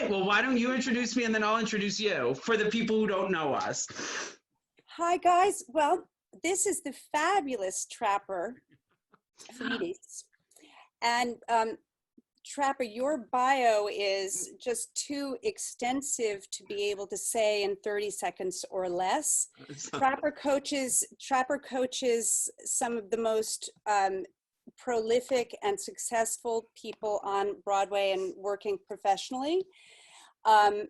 right, well, why don't you introduce me and then I'll introduce you for the people who don't know us. Hi, guys. Well, this is the fabulous Trapper Felides. And Trapper, your bio is just too extensive to be able to say in 30 seconds or less. Trapper coaches some of the most prolific and successful people on Broadway and working professionally. You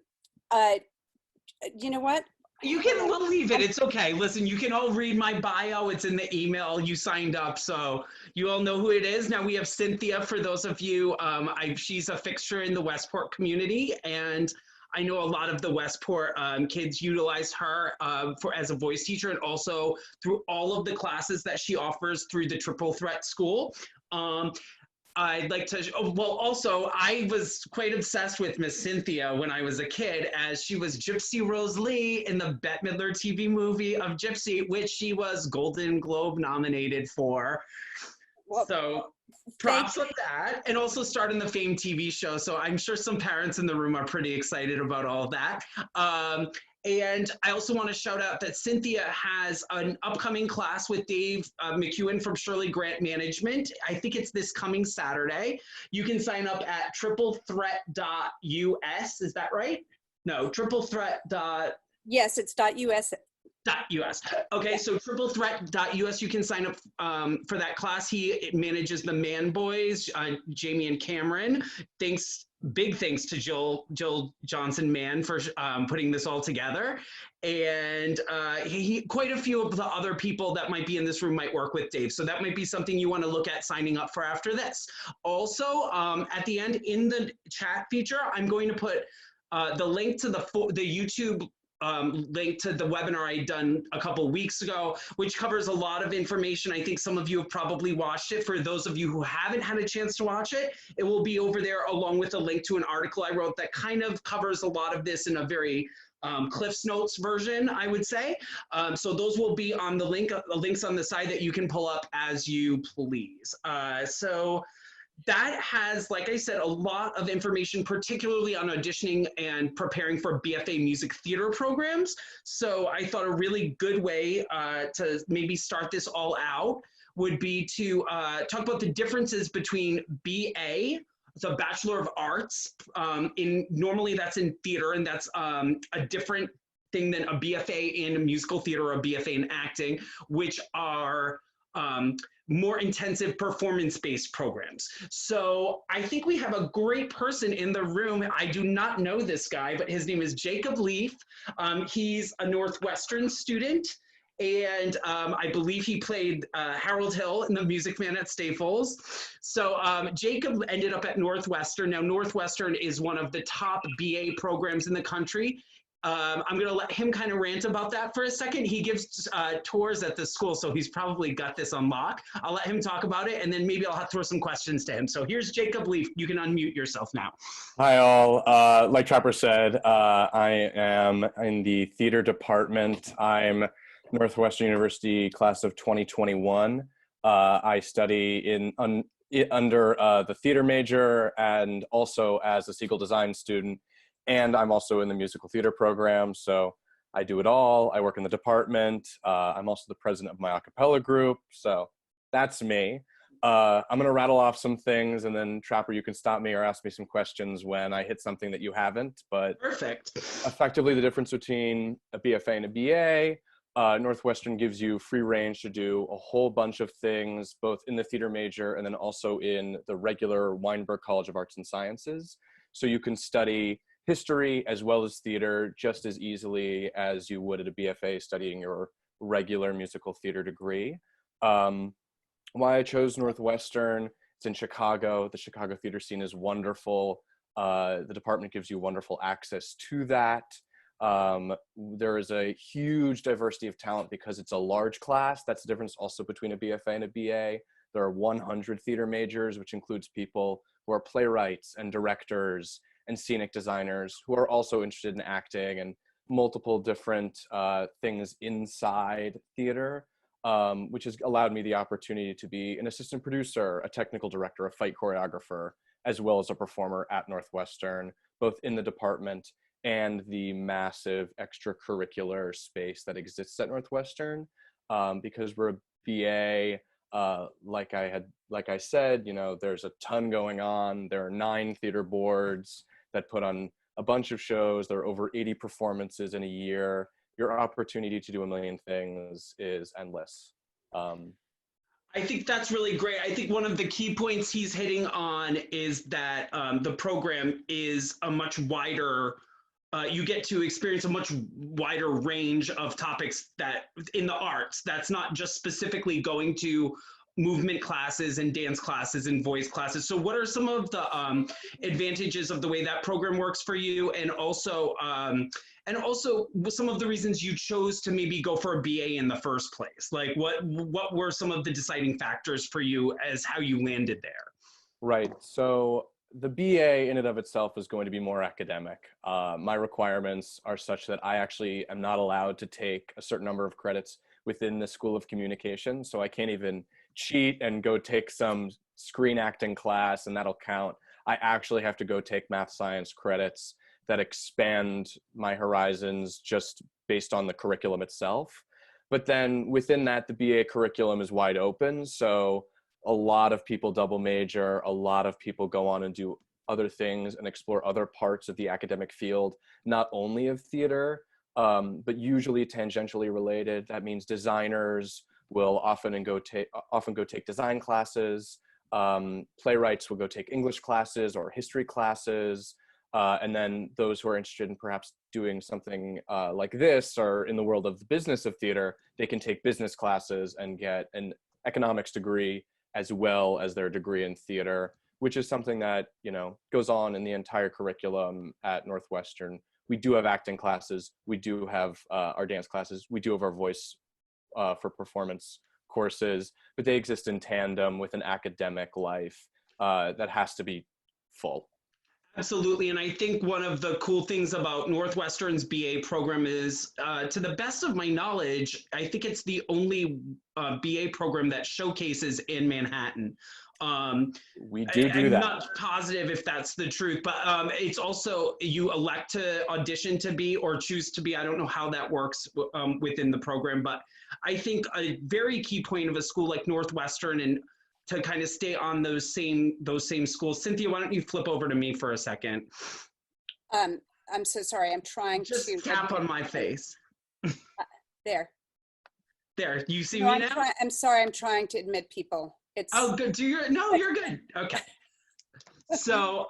know what? We'll leave it. It's okay. Listen, you can all read my bio. It's in the email. You signed up, so you all know who it is. Now we have Cynthia, for those of you. She's a fixture in the Westport community, and I know a lot of the Westport kids utilize her as a voice teacher, and also through all of the classes that she offers through the Triple Threat School. I'd like to, also, I was quite obsessed with Miss Cynthia when I was a kid, as she was Gypsy Rose Lee in the Bette Midler TV movie of Gypsy, which she was Golden Globe nominated for. Well, so props on that, and also starred in the famed TV show. So I'm sure some parents in the room are pretty excited about all that. And I also want to shout out that Cynthia has an upcoming class with Dave McEwen from Shirley Grant Management. I think it's this coming Saturday. You can sign up at triplethreat.us. Is that right? No, triplethreat. Yes, it's .us. .us. Okay, so triplethreat.us, you can sign up for that class. He manages the Man Boys, Jamie and Cameron. Big thanks to Jill Johnson Mann for putting this all together. And quite a few of the other people that might be in this room might work with Dave. So that might be something you want to look at signing up for after this. Also, at the end in the chat feature, I'm going to put the link to the YouTube link to the webinar I'd done a couple weeks ago, which covers a lot of information. I think some of you have probably watched it. For those of you who haven't had a chance to watch it, it will be over there along with a link to an article I wrote that kind of covers a lot of this in a very Cliff's Notes version, I would say. So those will be on the links on the side that you can pull up as you please. So that has, like I said, a lot of information, particularly on auditioning and preparing for BFA music theater programs. So I thought a really good way to maybe start this all out would be to talk about the differences between BA, the Bachelor of Arts, normally that's in theater, and that's a different thing than a BFA in musical theater or a BFA in acting, which are more intensive performance-based programs. So I think we have a great person in the room. I do not know this guy, but his name is Jacob Leaf. He's a Northwestern student, and I believe he played Harold Hill in The Music Man at Staples. So Jacob ended up at Northwestern. Now, Northwestern is one of the top BA programs in the country. I'm going to let him kind of rant about that for a second. He gives tours at the school, so he's probably got this on lock. I'll let him talk about it, and then maybe I'll have to throw some questions to him. So here's Jacob Leaf. You can unmute yourself now. Hi, all. Like Trapper said, I am in the theater department. I'm Northwestern University class of 2021. I study under the theater major and also as a Siegel design student. And I'm also in the musical theater program, so I do it all. I work in the department. I'm also the president of my a cappella group, so that's me. I'm gonna rattle off some things, and then Trapper, you can stop me or ask me some questions when I hit something that you haven't, but perfect. Effectively, the difference between a BFA and a BA, Northwestern gives you free range to do a whole bunch of things, both in the theater major and then also in the regular Weinberg College of Arts and Sciences. So you can study history as well as theater just as easily as you would at a BFA studying your regular musical theater degree. Why I chose Northwestern, it's in Chicago. The Chicago theater scene is wonderful. The department gives you wonderful access to that. There is a huge diversity of talent because it's a large class. That's the difference also between a BFA and a BA. There are 100 theater majors, which includes people who are playwrights and directors and scenic designers who are also interested in acting and multiple different things inside theater, which has allowed me the opportunity to be an assistant producer, a technical director, a fight choreographer, as well as a performer at Northwestern, both in the department and the massive extracurricular space that exists at Northwestern. Because we're a BA, like I said, you know, there's a ton going on. There are 9 theater boards that put on a bunch of shows. There are over 80 performances in a year. Your opportunity to do a million things is endless. I think that's really great. I think one of the key points he's hitting on is that the program is a much wider, you get to experience a much wider range of topics that in the arts. That's not just specifically going to movement classes and dance classes and voice classes. So what are some of the advantages of the way that program works for you? And also some of the reasons you chose to maybe go for a BA in the first place? Like what were some of the deciding factors for you as how you landed there? Right. So the BA in and of itself is going to be more academic. My requirements are such that I actually am not allowed to take a certain number of credits within the School of Communication. So I can't even cheat and go take some screen acting class and that'll count. I actually have to go take math science credits that expand my horizons just based on the curriculum itself. But then within that, the BA curriculum is wide open. So a lot of people double major, a lot of people go on and do other things and explore other parts of the academic field, not only of theater, but usually tangentially related. That means designers will often go take design classes. Playwrights will go take English classes or history classes. And then those who are interested in perhaps doing something like this or in the world of the business of theater, they can take business classes and get an economics degree as well as their degree in theater, which is something that, you know, goes on in the entire curriculum at Northwestern. We do have acting classes. We do have our dance classes. We do have our voice for performance courses, but they exist in tandem with an academic life that has to be full. Absolutely. And I think one of the cool things about Northwestern's BA program is, to the best of my knowledge, I think it's the only BA program that showcases in Manhattan. We do I'm that. not positive if that's the truth, but it's also, you elect to audition to be or choose to be. I don't know how that works within the program, but I think a very key point of a school like Northwestern, and to kind of stay on those same schools. Cynthia, why don't you flip over to me for a second? I'm so sorry. I'm trying Just to tap on my face. there. There, you see No, me now? I'm sorry. I'm trying to admit people. It's Oh, good. No, you're good. Okay. So,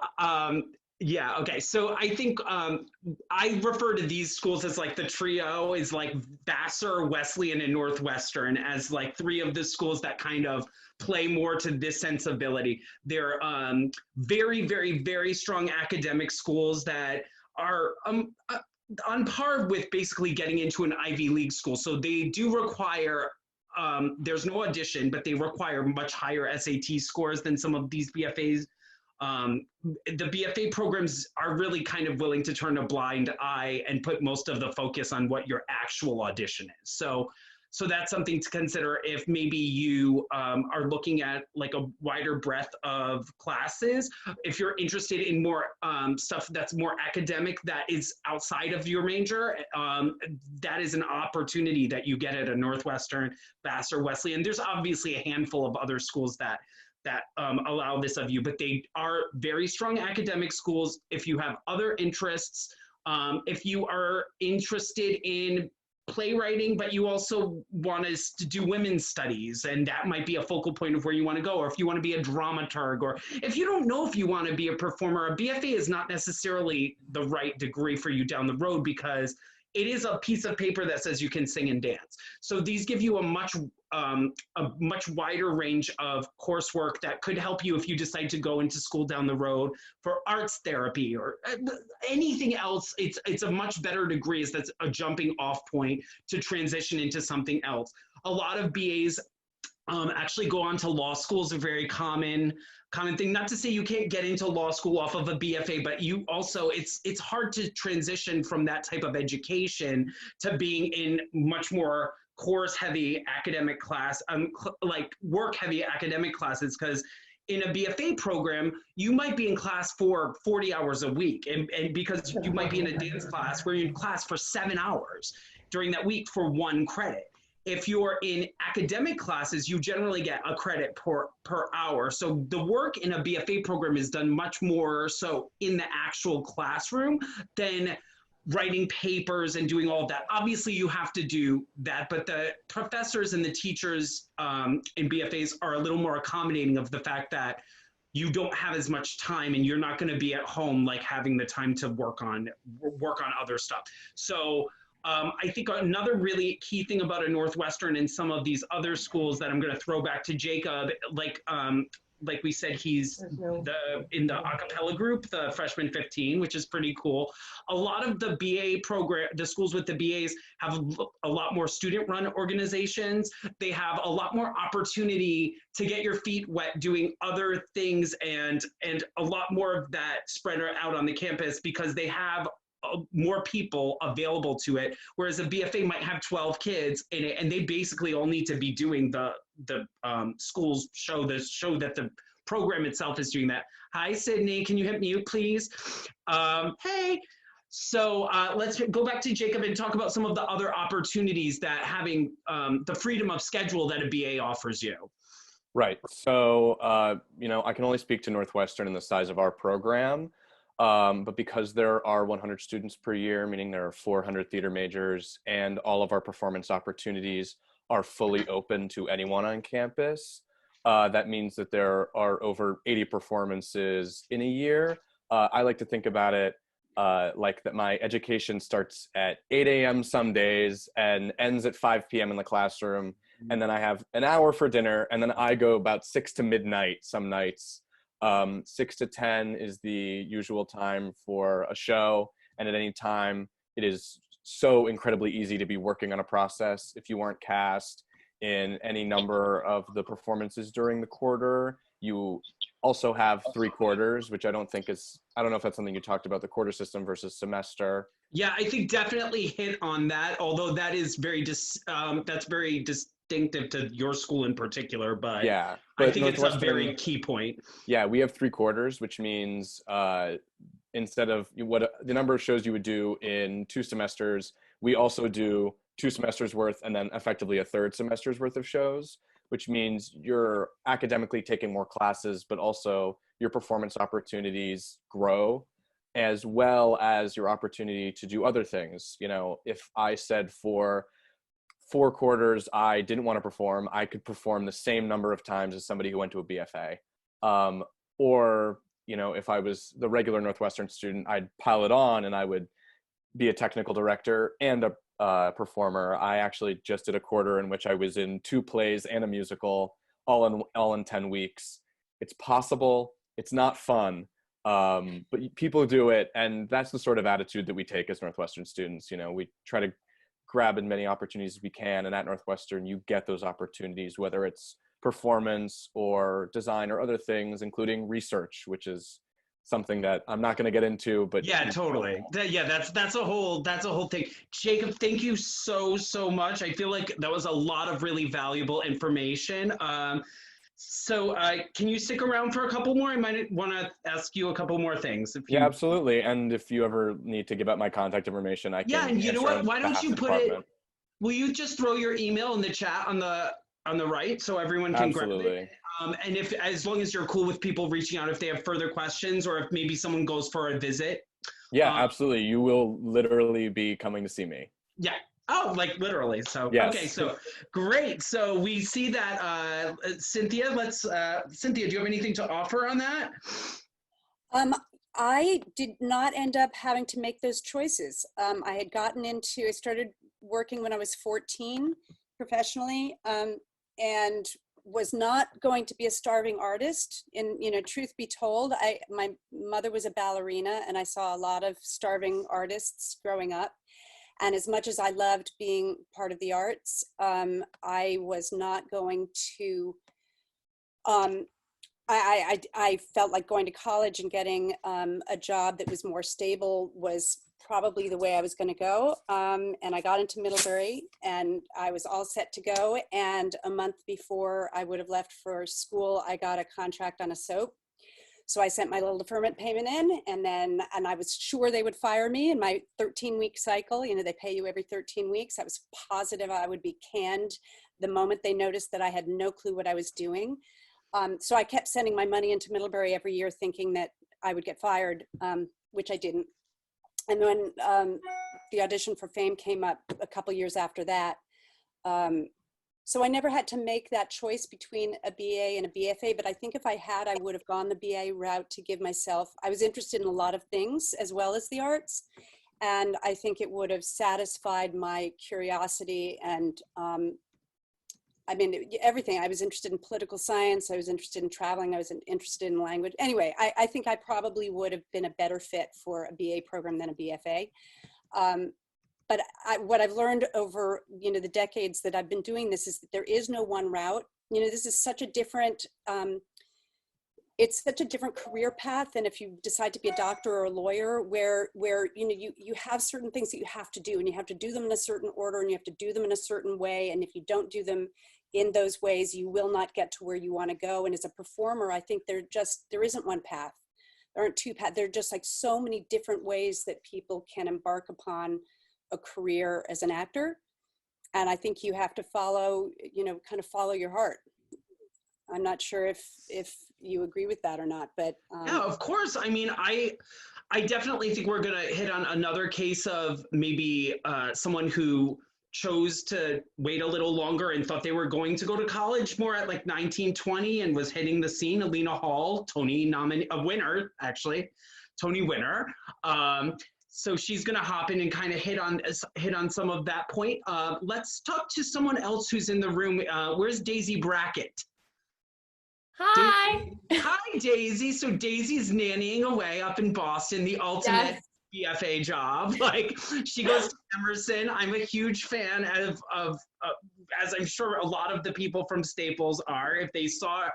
yeah, okay. So I think I refer to these schools as like the trio is like Vassar, Wesleyan, and Northwestern as like 3 of the schools that kind of play more to this sensibility. They're very, very, very strong academic schools that are on par with basically getting into an Ivy League school. So they do require, there's no audition, but they require much higher SAT scores than some of these BFAs. The BFA programs are really kind of willing to turn a blind eye and put most of the focus on what your actual audition is. So that's something to consider if maybe you are looking at like a wider breadth of classes. If you're interested in more stuff that's more academic that is outside of your major, that is an opportunity that you get at a Northwestern, Vassar, Wesleyan. There's obviously a handful of other schools that allow this of you, but they are very strong academic schools. If you have other interests, if you are interested in playwriting, but you also want us to do women's studies, and that might be a focal point of where you want to go, or if you want to be a dramaturg, or if you don't know if you want to be a performer, a BFA is not necessarily the right degree for you down the road because it is a piece of paper that says you can sing and dance. So these give you a much wider range of coursework that could help you if you decide to go into school down the road for arts therapy or anything else. It's a much better degree. That's a jumping off point to transition into something else. A lot of BAs actually go on to law school is a very common thing. Not to say you can't get into law school off of a BFA, but you also, it's hard to transition from that type of education to being in much more course heavy academic class, like work heavy academic classes, because in a BFA program, you might be in class for 40 hours a week. And because you might be in a dance class where you're in class for 7 hours during that week for 1 credit. If you're in academic classes, you generally get a credit per hour. So the work in a BFA program is done much more so in the actual classroom than writing papers and doing all of that. Obviously, you have to do that, but the professors and the teachers in BFAs are a little more accommodating of the fact that you don't have as much time and you're not going to be at home like having the time to work on other stuff. So I think another really key thing about a Northwestern and some of these other schools that I'm going to throw back to Jacob, like we said, he's in the a cappella group, the freshman 15, which is pretty cool. A lot of the BA program, the schools with the BAs have a lot more student-run organizations. They have a lot more opportunity to get your feet wet doing other things and a lot more of that spread out on the campus because they have more people available to it, whereas a BFA might have 12 kids in it, and they basically all need to be doing the schools show that the program itself is doing that. Hi, Sydney, can you hit mute, please? Hey. So let's go back to Jacob and talk about some of the other opportunities that having the freedom of schedule that a BA offers you. Right. So, I can only speak to Northwestern and the size of our program. But because there are 100 students per year, meaning there are 400 theater majors, and all of our performance opportunities are fully open to anyone on campus, that means that there are over 80 performances in a year. I like to think about it like that my education starts at 8 a.m. some days and ends at 5 p.m. in the classroom, and then I have an hour for dinner, and then I go about 6 to midnight some nights. 6 to 10 is the usual time for a show, and at any time it is so incredibly easy to be working on a process. If you aren't cast in any number of the performances during the quarter, you also have 3 quarters, which I don't know if that's something you talked about, the quarter system versus semester. Yeah, I think definitely hit on that, although that is that's very distinctive to your school in particular, but yeah, I think it's a very key point. Yeah, we have 3 quarters, which means instead of what the number of shows you would do in 2 semesters, we also do 2 semesters worth and then effectively a 3rd semester's worth of shows, which means you're academically taking more classes, but also your performance opportunities grow, as well as your opportunity to do other things. If I said for 4 quarters I didn't want to perform, I could perform the same number of times as somebody who went to a BFA. Or, if I was the regular Northwestern student, I'd pile it on and I would be a technical director and a performer. I actually just did a quarter in which I was in 2 plays and a musical, all in 10 weeks. It's possible. It's not fun, but people do it, and that's the sort of attitude that we take as Northwestern students. We try to grab as many opportunities as we can, and at Northwestern you get those opportunities, whether it's performance or design or other things, including research, which is something that I'm not going to get into, but yeah, totally. Yeah, that's a whole thing. Jacob, thank you so much. I feel like that was a lot of really valuable information. So can you stick around for a couple more? I might want to ask you a couple more things. Yeah, absolutely. And if you ever need to give out my contact information, I can. Yeah, and you know what? Why don't you put it? Will you just throw your email in the chat on the right so everyone can grab it? And as long as you're cool with people reaching out if they have further questions or if maybe someone goes for a visit. Yeah, absolutely. You will literally be coming to see me. Yeah. Oh, like literally. So, yes. Okay, so great. So we see that, Cynthia, Cynthia, do you have anything to offer on that? I did not end up having to make those choices. I started working when I was 14 professionally, and was not going to be a starving artist. And, truth be told, my mother was a ballerina, and I saw a lot of starving artists growing up. And as much as I loved being part of the arts, I was not going to I felt like going to college and getting a job that was more stable was probably the way I was going to go. And I got into Middlebury and I was all set to go. And a month before I would have left for school, I got a contract on a soap. So I sent my little deferment payment in, and I was sure they would fire me in my 13-week cycle. You know, they pay you every 13 weeks. I was positive I would be canned the moment they noticed that I had no clue what I was doing. So I kept sending my money into Middlebury every year thinking that I would get fired, which I didn't. And when the Audition for Fame came up a couple years after that, so I never had to make that choice between a BA and a BFA, but I think if I had, I would have gone the BA route to give myself, I was interested in a lot of things as well as the arts. And I think it would have satisfied my curiosity and I mean, everything. I was interested in political science. I was interested in traveling. I was interested in language. Anyway, I think I probably would have been a better fit for a BA program than a BFA. But what I've learned over, you know, the decades that I've been doing this is that there is no one route. You know, this is such a different, it's such a different career path than if you decide to be a doctor or a lawyer where you know, you have certain things that you have to do and you have to do them in a certain order and you have to do them in a certain way. And if you don't do them in those ways, you will not get to where you want to go. And as a performer, I think there isn't one path. There aren't two paths. There are just like so many different ways that people can embark upon a career as an actor. And I think you have to follow, you know, kind of follow your heart. I'm not sure if you agree with that or not, but. Yeah, of course. I mean, I definitely think we're gonna hit on another case of maybe someone who chose to wait a little longer and thought they were going to go to college more at like 19, 20 and was hitting the scene. Lena Hall, Tony nominee, a winner, actually, Tony winner. So she's going to hop in and kind of hit on some of that point. Let's talk to someone else who's in the room. Where's Daisy Brackett? Hi. Hi, Daisy. So Daisy's nannying away up in Boston, the ultimate BFA job. Like, she goes to Emerson. I'm a huge fan of as I'm sure a lot of the people from Staples are. If they saw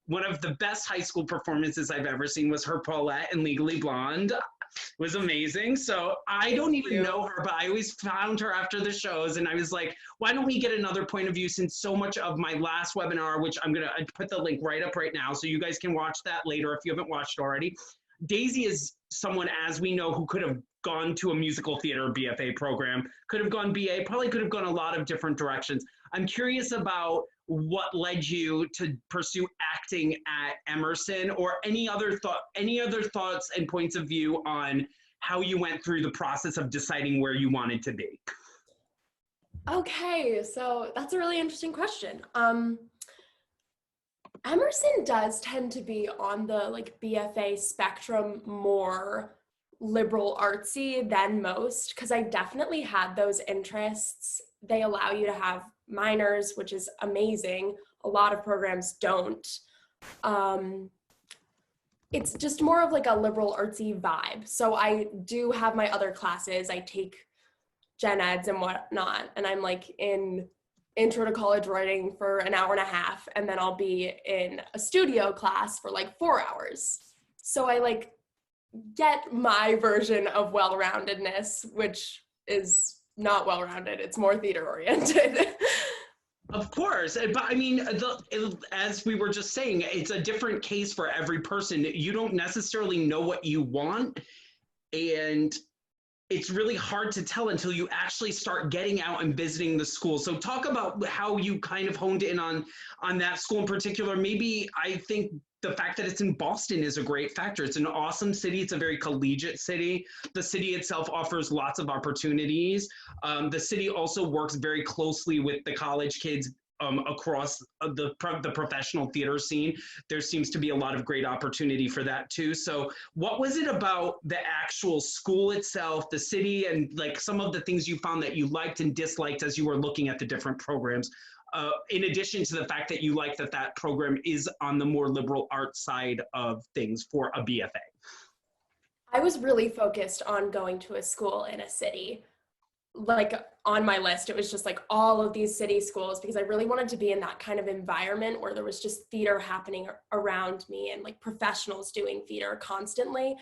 one of the best high school performances I've ever seen was her Paulette in Legally Blonde. Was amazing. So I don't even know her, but I always found her after the shows and I was like, why don't we get another point of view, since so much of my last webinar, which I'm going to put the link right up right now so you guys can watch that later if you haven't watched already. Daisy is someone, as we know, who could have gone to a musical theater BFA program, could have gone BA, probably could have gone a lot of different directions. I'm curious about what led you to pursue acting at Emerson, or any other thoughts and points of view on how you went through the process of deciding where you wanted to be. Okay, so that's a really interesting question. Emerson does tend to be on the like BFA spectrum more liberal artsy than most, because I definitely had those interests. They allow you to have minors, which is amazing. A lot of programs don't. It's just more of like a liberal artsy vibe. So I do have my other classes. I take gen eds and whatnot, and I'm like in intro to college writing for an hour and a half, and then I'll be in a studio class for like 4 hours. So I like get my version of well-roundedness, which is not well-rounded. It's more theater oriented. Of course, but I mean, as we were just saying, it's a different case for every person. You don't necessarily know what you want, and it's really hard to tell until you actually start getting out and visiting the school. So talk about how you kind of honed in on that school in particular. Maybe I think the fact that it's in Boston is a great factor. It's an awesome city. It's a very collegiate city. The city itself offers lots of opportunities. The city also works very closely with the college kids across the professional theater scene. There seems to be a lot of great opportunity for that too. So what was it about the actual school itself, the city, and like some of the things you found that you liked and disliked as you were looking at the different programs? In addition to the fact that you like that program is on the more liberal arts side of things for a BFA. I was really focused on going to a school in a city. like on my list, it was just like all of these city schools, because I really wanted to be in that kind of environment where there was just theater happening around me and like professionals doing theater constantly.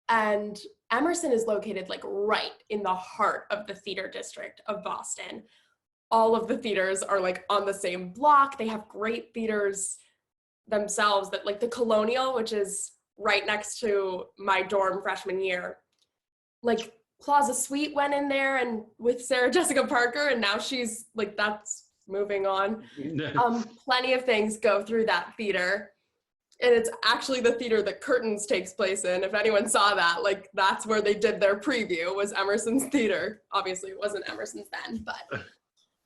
And Emerson is located like right in the heart of the theater district of Boston. All of the theaters are like on the same block. They have great theaters themselves, that like the Colonial, which is right next to my dorm freshman year, like Plaza Suite went in there and with Sarah Jessica Parker, and now she's like, that's moving on. Plenty of things go through that theater. And it's actually the theater that Curtains takes place in. If anyone saw that, like that's where they did their preview, was Emerson's theater. Obviously it wasn't Emerson's then, but.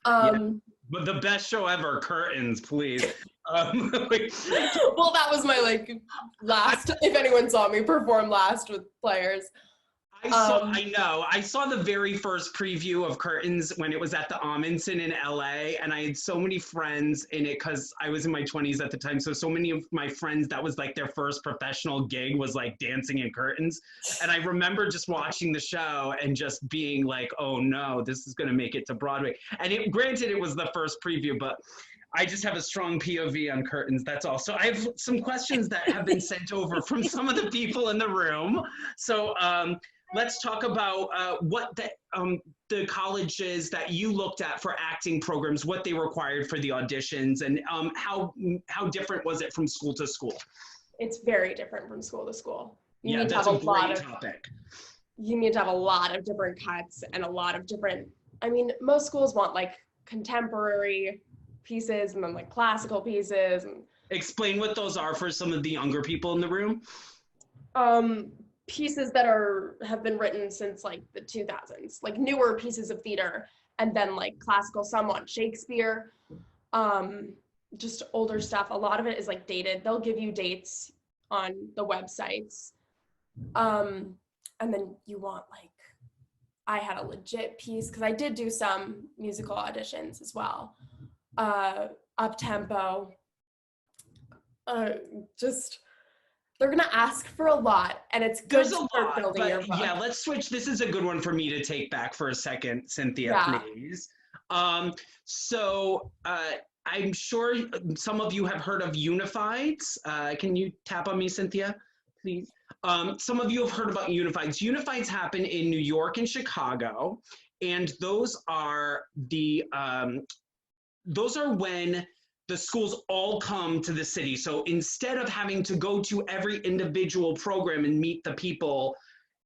Yeah. But the best show ever, Curtains, please. Well, that was my like last, if anyone saw me perform last with players. I saw the very first preview of Curtains when it was at the Amundsen in LA, and I had so many friends in it because I was in my 20s at the time. So many of my friends, that was like their first professional gig, was like dancing in Curtains. And I remember just watching the show and just being like, oh no, this is going to make it to Broadway. And granted, it was the first preview, but I just have a strong POV on Curtains, that's all. So I have some questions that have been sent over from some of the people in the room. So, let's talk about what the colleges that you looked at for acting programs, what they required for the auditions, and how different was it from school to school? It's very different from school to school. You need to have a great topic. You need to have a lot of different cuts and a lot of different, I mean, most schools want like contemporary pieces and then like classical pieces. And explain what those are for some of the younger people in the room. Pieces that have been written since like the 2000s, like newer pieces of theater, and then like classical, somewhat Shakespeare, just older stuff. A lot of it is like dated. They'll give you dates on the websites. And then you want like, I had a legit piece, because I did do some musical auditions as well. Up-tempo, just, they're gonna ask for a lot, and it's good to start building your book. Yeah, let's switch. This is a good one for me to take back for a second, Cynthia, please. So I'm sure some of you have heard of Unifieds. Can you tap on me, Cynthia, please? Some of you have heard about Unifieds. Unifieds happen in New York and Chicago, and those are when the schools all come to the city. So instead of having to go to every individual program and meet the people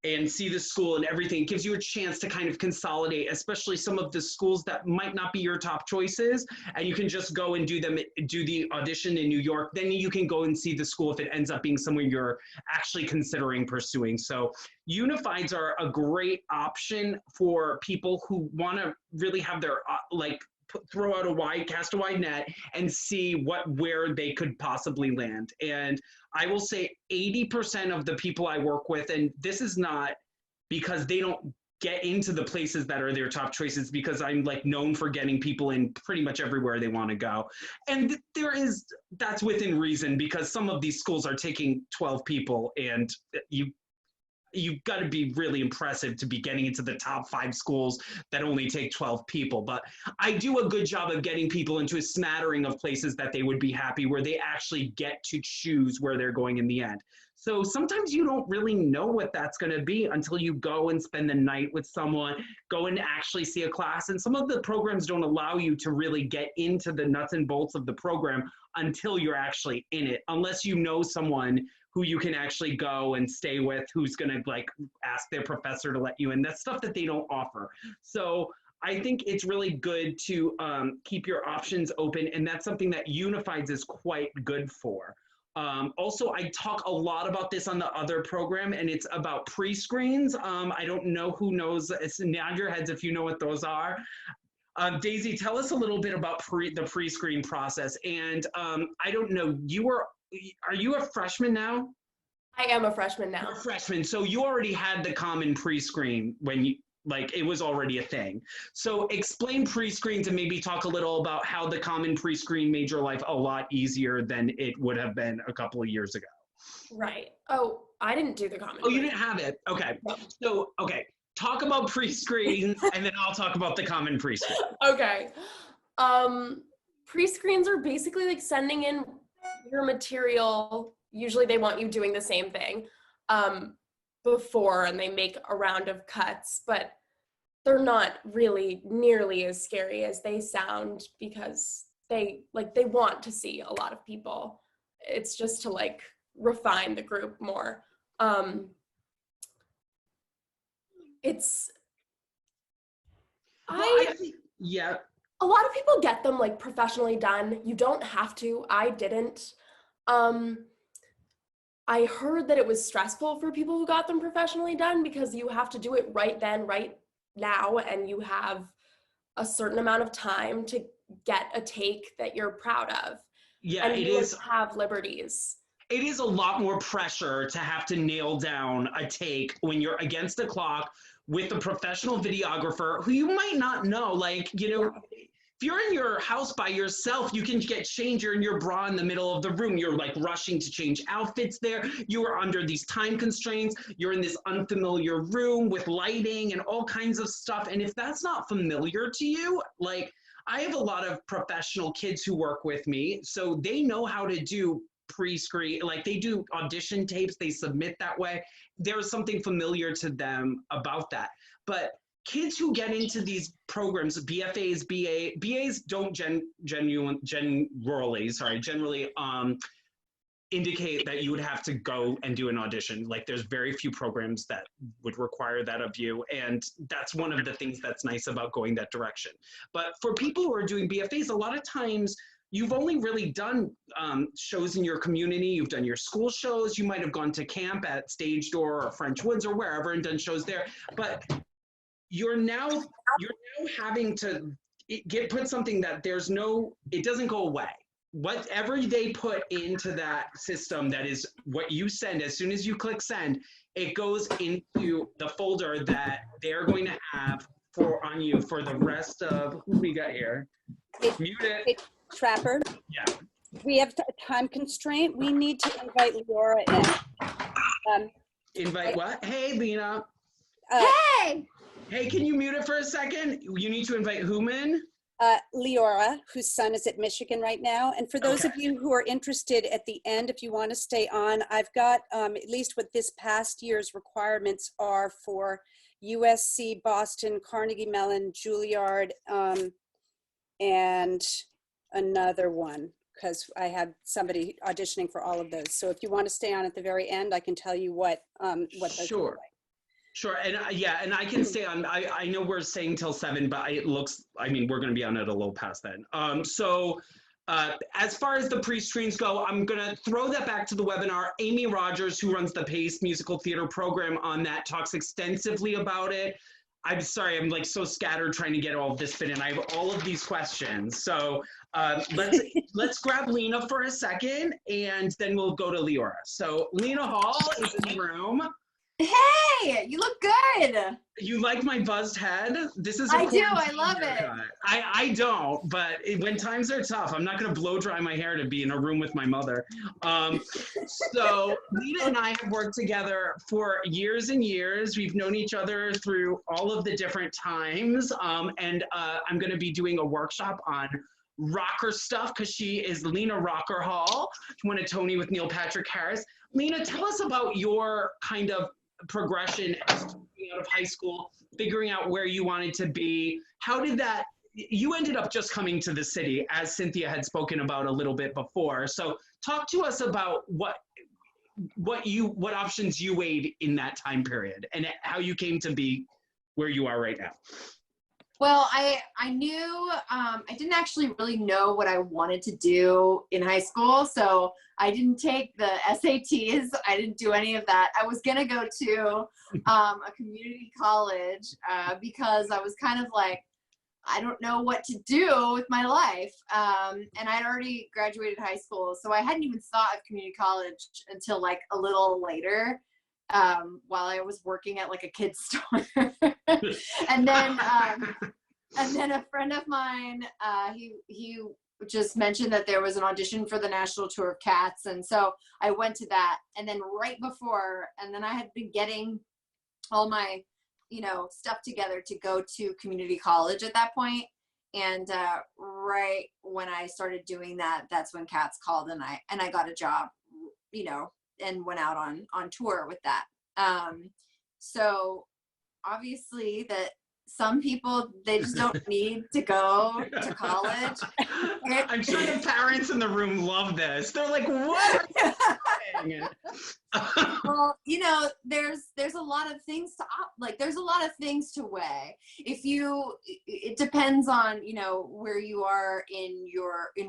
and see the school and everything, it gives you a chance to kind of consolidate, especially some of the schools that might not be your top choices, and you can just go and do the audition in New York. Then you can go and see the school if it ends up being somewhere you're actually considering pursuing. So Unifieds are a great option for people who want to really have their cast a wide net and see where they could possibly land. And I will say 80% of the people I work with, and this is not because they don't get into the places that are their top choices, because I'm like known for getting people in pretty much everywhere they want to go. And that's within reason, because some of these schools are taking 12 people, and you've got to be really impressive to be getting into the top 5 schools that only take 12 people. But I do a good job of getting people into a smattering of places that they would be happy, where they actually get to choose where they're going in the end. So sometimes you don't really know what that's going to be until you go and spend the night with someone, go and actually see a class. And some of the programs don't allow you to really get into the nuts and bolts of the program until you're actually in it, unless you know someone who you can actually go and stay with, who's gonna like ask their professor to let you in. That's stuff that they don't offer. So I think it's really good to keep your options open, and that's something that Unifieds is quite good for. Also, I talk a lot about this on the other program, and it's about pre-screens. I don't know who knows, it's nod your heads if you know what those are. Daisy, tell us a little bit about the pre-screen process. And I don't know, are you a freshman now? I am a freshman now. You're a freshman, so you already had the common pre-screen when it was already a thing. So explain pre-screens and maybe talk a little about how the common pre-screen made your life a lot easier than it would have been a couple of years ago. Right. Oh, I didn't do the common. Oh, you didn't have it? Okay. No. So, okay. talk about pre-screens, and then I'll talk about the common pre-screen. Okay. Pre-screens are basically like sending in your material. Usually they want you doing the same thing before, and they make a round of cuts, but they're not really nearly as scary as they sound because they want to see a lot of people. It's just to like refine the group more. Yeah. A lot of people get them like professionally done. You don't have to. I didn't. I heard that it was stressful for people who got them professionally done because you have to do it right then, right now, and you have a certain amount of time to get a take that you're proud of. Yeah, and it you is. Have liberties. It is a lot more pressure to have to nail down a take when you're against the clock with a professional videographer who you might not know. Like, you know, if you're in your house by yourself, you can get changed. You're in your bra in the middle of the room. You're like rushing to change outfits there. You are under these time constraints. You're in this unfamiliar room with lighting and all kinds of stuff. And if that's not familiar to you, like, I have a lot of professional kids who work with me, so they know how to do pre-screen, like they do audition tapes, they submit that way. There's something familiar to them about that. But kids who get into these programs, BFAs, BAs don't generally indicate that you would have to go and do an audition. Like there's very few programs that would require that of you. And that's one of the things that's nice about going that direction. But for people who are doing BFAs, a lot of times you've only really done shows in your community. You've done your school shows. You might have gone to camp at Stage Door or French Woods or wherever and done shows there. But you're now having to put something that it doesn't go away. Whatever they put into that system, that is what you send. As soon as you click send, it goes into the folder that they're going to have on you for the rest of, who we got here? Mute it. Trapper. Yeah. We have a time constraint. We need to invite Leorah in. Invite what? Hey, Lena. Hey! Hey, can you mute it for a second? You need to invite whom in? Leorah, whose son is at Michigan right now. And for those of you who are interested at the end, if you want to stay on, I've got at least what this past year's requirements are for USC, Boston, Carnegie Mellon, Juilliard, and another one, because I had somebody auditioning for all of those. So if you want to stay on at the very end, I can tell you what those Sure. look like. Sure, and and I can stay on. I know we're saying till 7, but it looks, I mean, we're going to be on it a little past then. As far as the pre-screens go, I'm going to throw that back to the webinar. Amy Rogers, who runs the PACE musical theater program on that, talks extensively about it. I'm sorry, I'm like so scattered trying to get all of this fit in. I have all of these questions. So let's grab Lena for a second, and then we'll go to Leorah. So Lena Hall is in the room. Hey, you look good. You like my buzzed head? This is I do, I love it. I don't, but when times are tough, I'm not going to blow dry my hair to be in a room with my mother. So Lena and I have worked together for years and years. We've known each other through all of the different times. I'm going to be doing a workshop on rocker stuff because she is Lena Rocker Hall. She won a Tony with Neil Patrick Harris. Lena, tell us about your kind of progression out of high school, figuring out where you wanted to be. How did that, you ended up just coming to the city, as Cynthia had spoken about a little bit before. So talk to us about what options you weighed in that time period and how you came to be where you are right now. Well, I knew, I didn't actually really know what I wanted to do in high school. So I didn't take the SATs. I didn't do any of that. I was going to go to a community college because I was kind of like, I don't know what to do with my life. And I'd already graduated high school. So I hadn't even thought of community college until like a little later. While I was working at like a kid's store. and then a friend of mine, he just mentioned that there was an audition for the national tour of Cats. And so I went to that. And then right before, and then I had been getting all my stuff together to go to community college at that point. And right when I started doing that, that's when Katz called, and I got a job, and went out on tour with that. So obviously that some people, they just don't need to go to college. I'm sure the parents in the room love this. They're like, what? Well, there's a lot of things there's a lot of things to weigh. It depends on, where you are in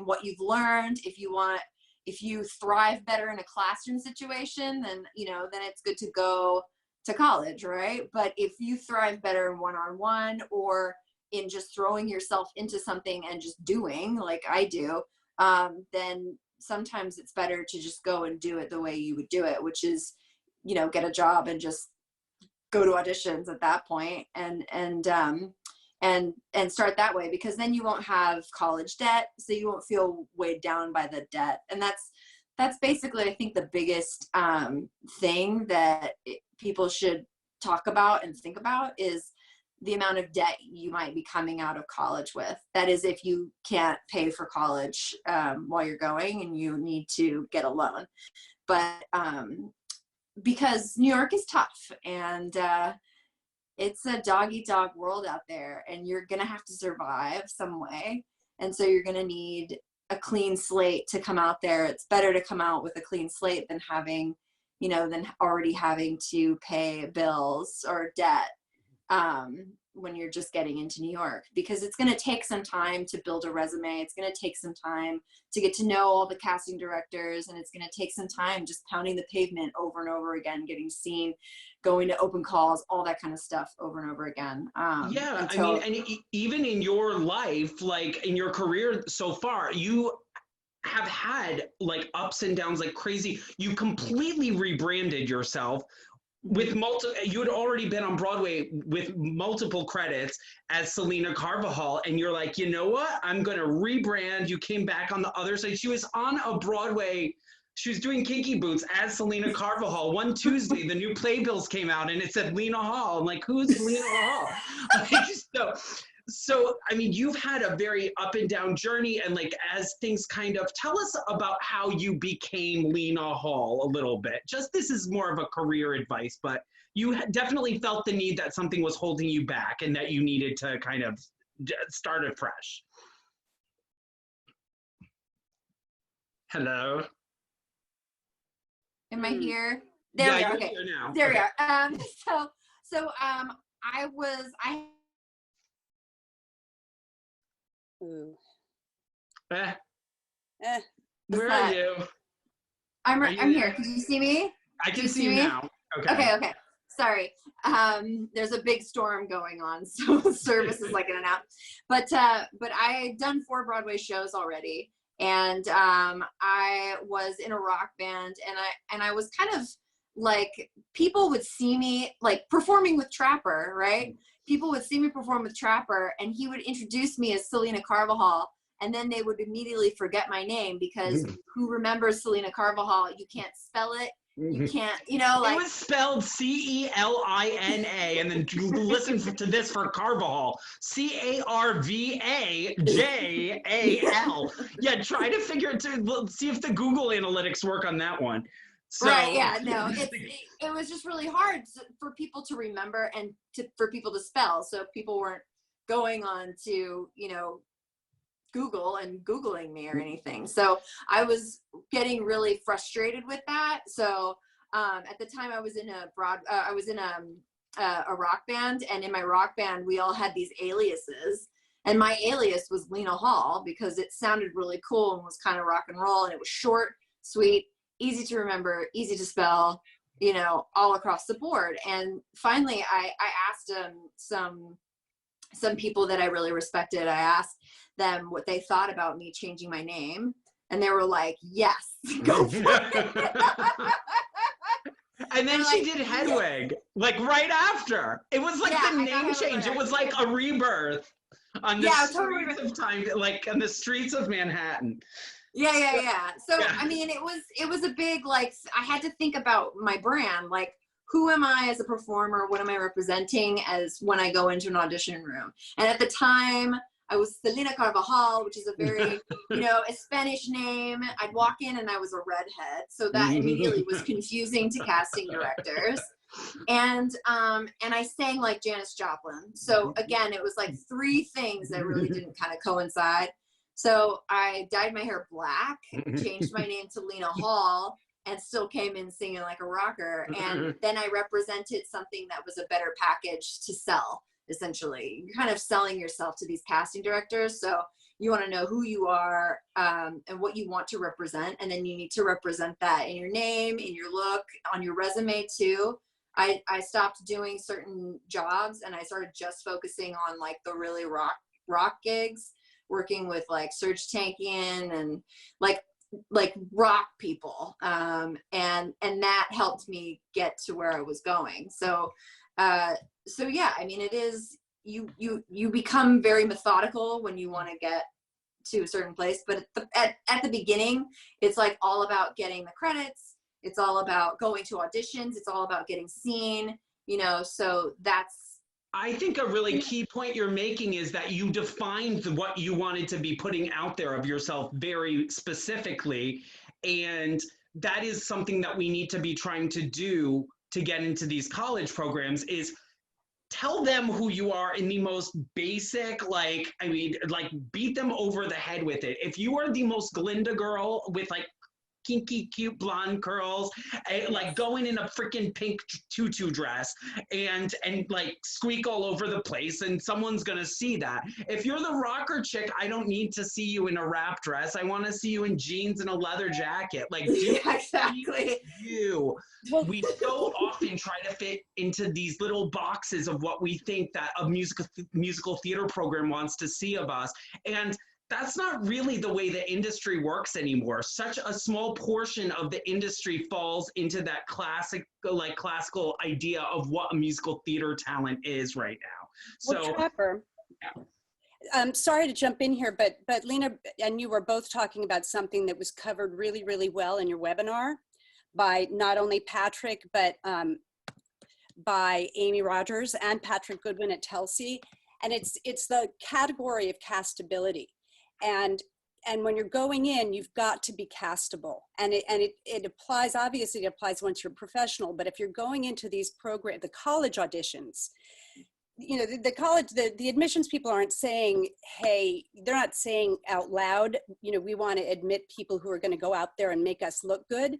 what you've learned. If you thrive better in a classroom situation, then it's good to go to college, right? But if you thrive better in one-on-one or in just throwing yourself into something and just doing like I do, then sometimes it's better to just go and do it the way you would do it, which is, get a job and just go to auditions at that point and start that way, because then you won't have college debt, so you won't feel weighed down by the debt. And that's basically, I think, the biggest thing that people should talk about and think about is the amount of debt you might be coming out of college with. That is, if you can't pay for college while you're going and you need to get a loan. But because New York is tough, and it's a dog-eat-dog world out there, and you're gonna have to survive some way. And so you're gonna need a clean slate to come out there. It's better to come out with a clean slate than than already having to pay bills or debt when you're just getting into New York, because it's going to take some time to build a resume. It's going to take some time to get to know all the casting directors, and it's going to take some time just pounding the pavement over and over again, getting seen, going to open calls, all that kind of stuff over and over again. And even in your life, like in your career so far, you have had like ups and downs like crazy. You completely rebranded yourself with you had already been on Broadway with multiple credits as Selena Carvajal, and you're like, you know what? I'm going to rebrand. You came back on the other side. She was on a Broadway. She was doing Kinky Boots as Selena Carvajal. One Tuesday, the new playbills came out, and it said Lena Hall. I'm like, who's Lena Hall? So, I mean, you've had a very up and down journey, and like, as things kind of, tell us about how you became Lena Hall a little bit. Just, this is more of a career advice, but you definitely felt the need that something was holding you back and that you needed to kind of start afresh. Hello? Am I here? There we are. Okay. There we are. Ooh. Where are you? I'm here. Can you see me? I can see you now. Okay. Sorry. There's a big storm going on, so service is like in and out. But I had done 4 Broadway shows already, and I was in a rock band, and I was kind of like, people would see me like performing with Trapper, right? People would see me perform with Trapper, and he would introduce me as Selena Carvajal, and then they would immediately forget my name, because who remembers Selena Carvajal? You can't spell it. You can't, like. It was spelled Celina, and then listen to this for Carvajal. Carvajal. Yeah, try to figure it to see if the Google analytics work on that one. So. Right, yeah, no, it was just really hard for people to remember and for people to spell. So people weren't going on to, Google and Googling me or anything. So I was getting really frustrated with that. So at the time I was in a rock band, and in my rock band, we all had these aliases. And my alias was Lena Hall, because it sounded really cool and was kind of rock and roll, and it was short, sweet, easy to remember, easy to spell, all across the board. And finally, I asked some people that I really respected. I asked them what they thought about me changing my name, and they were like, yes, go for it. And then she did Hedwig, like right after. It was like the name change. It was like a rebirth on the streets of time, like on the streets of Manhattan. Yeah. So I mean, it was a big, like, I had to think about my brand, like, who am I as a performer? What am I representing as when I go into an audition room? And at the time, I was Selena Carvajal, which is a very, a Spanish name. I'd walk in and I was a redhead. So that immediately was confusing to casting directors. And I sang like Janis Joplin. So again, it was like three things that really didn't kind of coincide. So I dyed my hair black, changed my name to Lena Hall, and still came in singing like a rocker. And then I represented something that was a better package to sell, essentially. You're kind of selling yourself to these casting directors. So you want to know who you are and what you want to represent. And then you need to represent that in your name, in your look, on your resume too. I stopped doing certain jobs and I started just focusing on like the really rock gigs, working with like Serge Tankian and like rock people. And that helped me get to where I was going. So yeah, I mean, it is, you become very methodical when you want to get to a certain place, but at the beginning, it's like all about getting the credits. It's all about going to auditions. It's all about getting seen, so that's. I think a really key point you're making is that you defined what you wanted to be putting out there of yourself very specifically. And that is something that we need to be trying to do to get into these college programs is tell them who you are in the most basic, beat them over the head with it. If you are the most Glinda girl with like kinky, cute blonde curls, like going in a freaking pink tutu dress and like squeak all over the place, and someone's gonna see that. If you're the rocker chick, I don't need to see you in a wrap dress. I want to see you in jeans and a leather jacket. Like, exactly. We so often try to fit into these little boxes of what we think that a musical theater program wants to see of us, and that's not really the way the industry works anymore. Such a small portion of the industry falls into that classical idea of what a musical theater talent is right now. So, Trapper, I'm sorry to jump in here, but Lena and you were both talking about something that was covered really, really well in your webinar by not only Patrick, but by Amy Rogers and Patrick Goodwin at Telsey. And it's the category of castability. And when you're going in, you've got to be castable. And it applies, obviously it applies once you're a professional, but if you're going into these programs, the college auditions, the admissions people aren't saying, hey, they're not saying out loud, we want to admit people who are going to go out there and make us look good.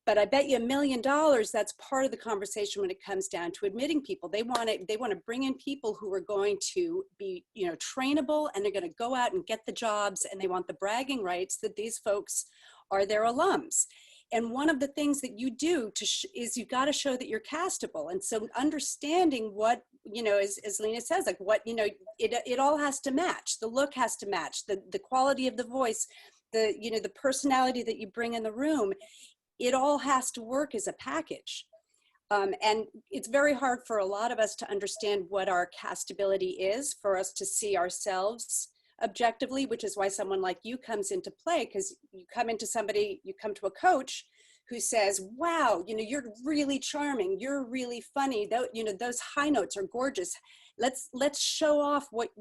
But I bet you $1 million that's part of the conversation when it comes down to admitting people. They want to bring in people who are going to be, trainable, and they're going to go out and get the jobs, and they want the bragging rights that these folks are their alums. And one of the things that you do is you've got to show that you're castable. And so understanding what, as Lena says, like what, it all has to match. The look has to match, the quality of the voice, the personality that you bring in the room. It all has to work as a package. And it's very hard for a lot of us to understand what our castability is, for us to see ourselves objectively, which is why someone like you comes into play, because you come to a coach who says, wow, you're really charming, you're really funny, those high notes are gorgeous. Let's show off what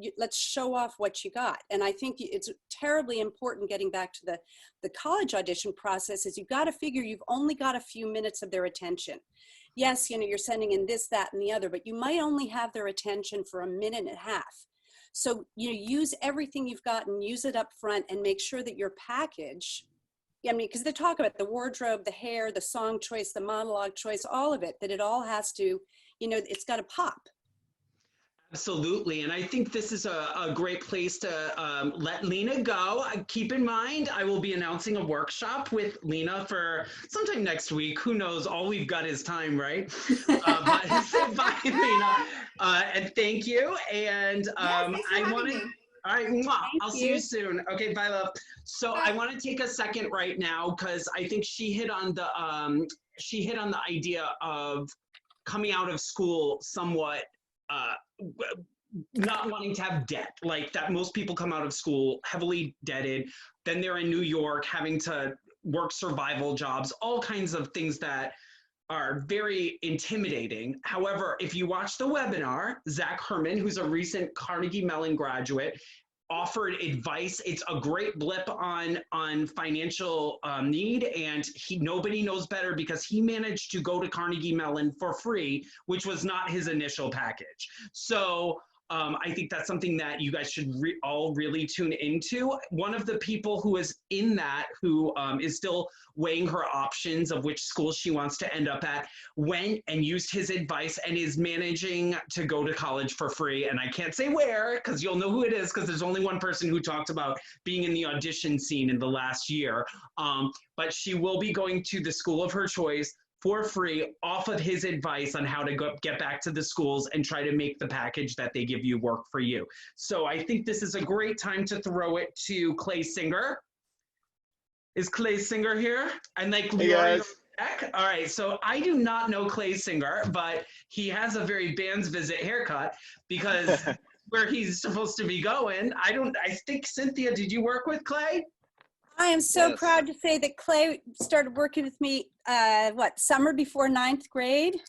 you got. And I think it's terribly important, getting back to the college audition process, is you've got to figure you've only got a few minutes of their attention. Yes, you're sending in this, that, and the other, but you might only have their attention for a minute and a half. So, use everything you've got and use it up front, and make sure that your package, because they talk about the wardrobe, the hair, the song choice, the monologue choice, all of it, that it all has to, it's got to pop. Absolutely. And I think this is a great place to let Lena go. Keep in mind, I will be announcing a workshop with Lena for sometime next week. Who knows? All we've got is time, right? But say bye, Lena. And thank you. And I want to... All right, I'll see you soon. Okay, bye, love. So I want to take a second right now, because I think she hit on the idea of coming out of school somewhat not wanting to have debt, like that most people come out of school heavily debted, then they're in New York having to work survival jobs, all kinds of things that are very intimidating. However, if you watch the webinar, Zach Herman, who's a recent Carnegie Mellon graduate, offered advice. It's a great blip on financial need, and nobody knows better because he managed to go to Carnegie Mellon for free, which was not his initial package. So I think that's something that you guys should all really tune into. One of the people who is in that, who is still weighing her options of which school she wants to end up at, went and used his advice and is managing to go to college for free. And I can't say where, because you'll know who it is, because there's only one person who talked about being in the audition scene in the last year. But she will be going to the school of her choice for free off of his advice on how to get back to the schools and try to make the package that they give you work for you. So I think this is a great time to throw it to Clay Singer. Is Clay Singer here? And like Leorah. All right, so I do not know Clay Singer, but he has a very Band's Visit haircut because where he's supposed to be going. I think, Cynthia, did you work with Clay? I am so proud to say that Clay started working with me, summer before 9th grade?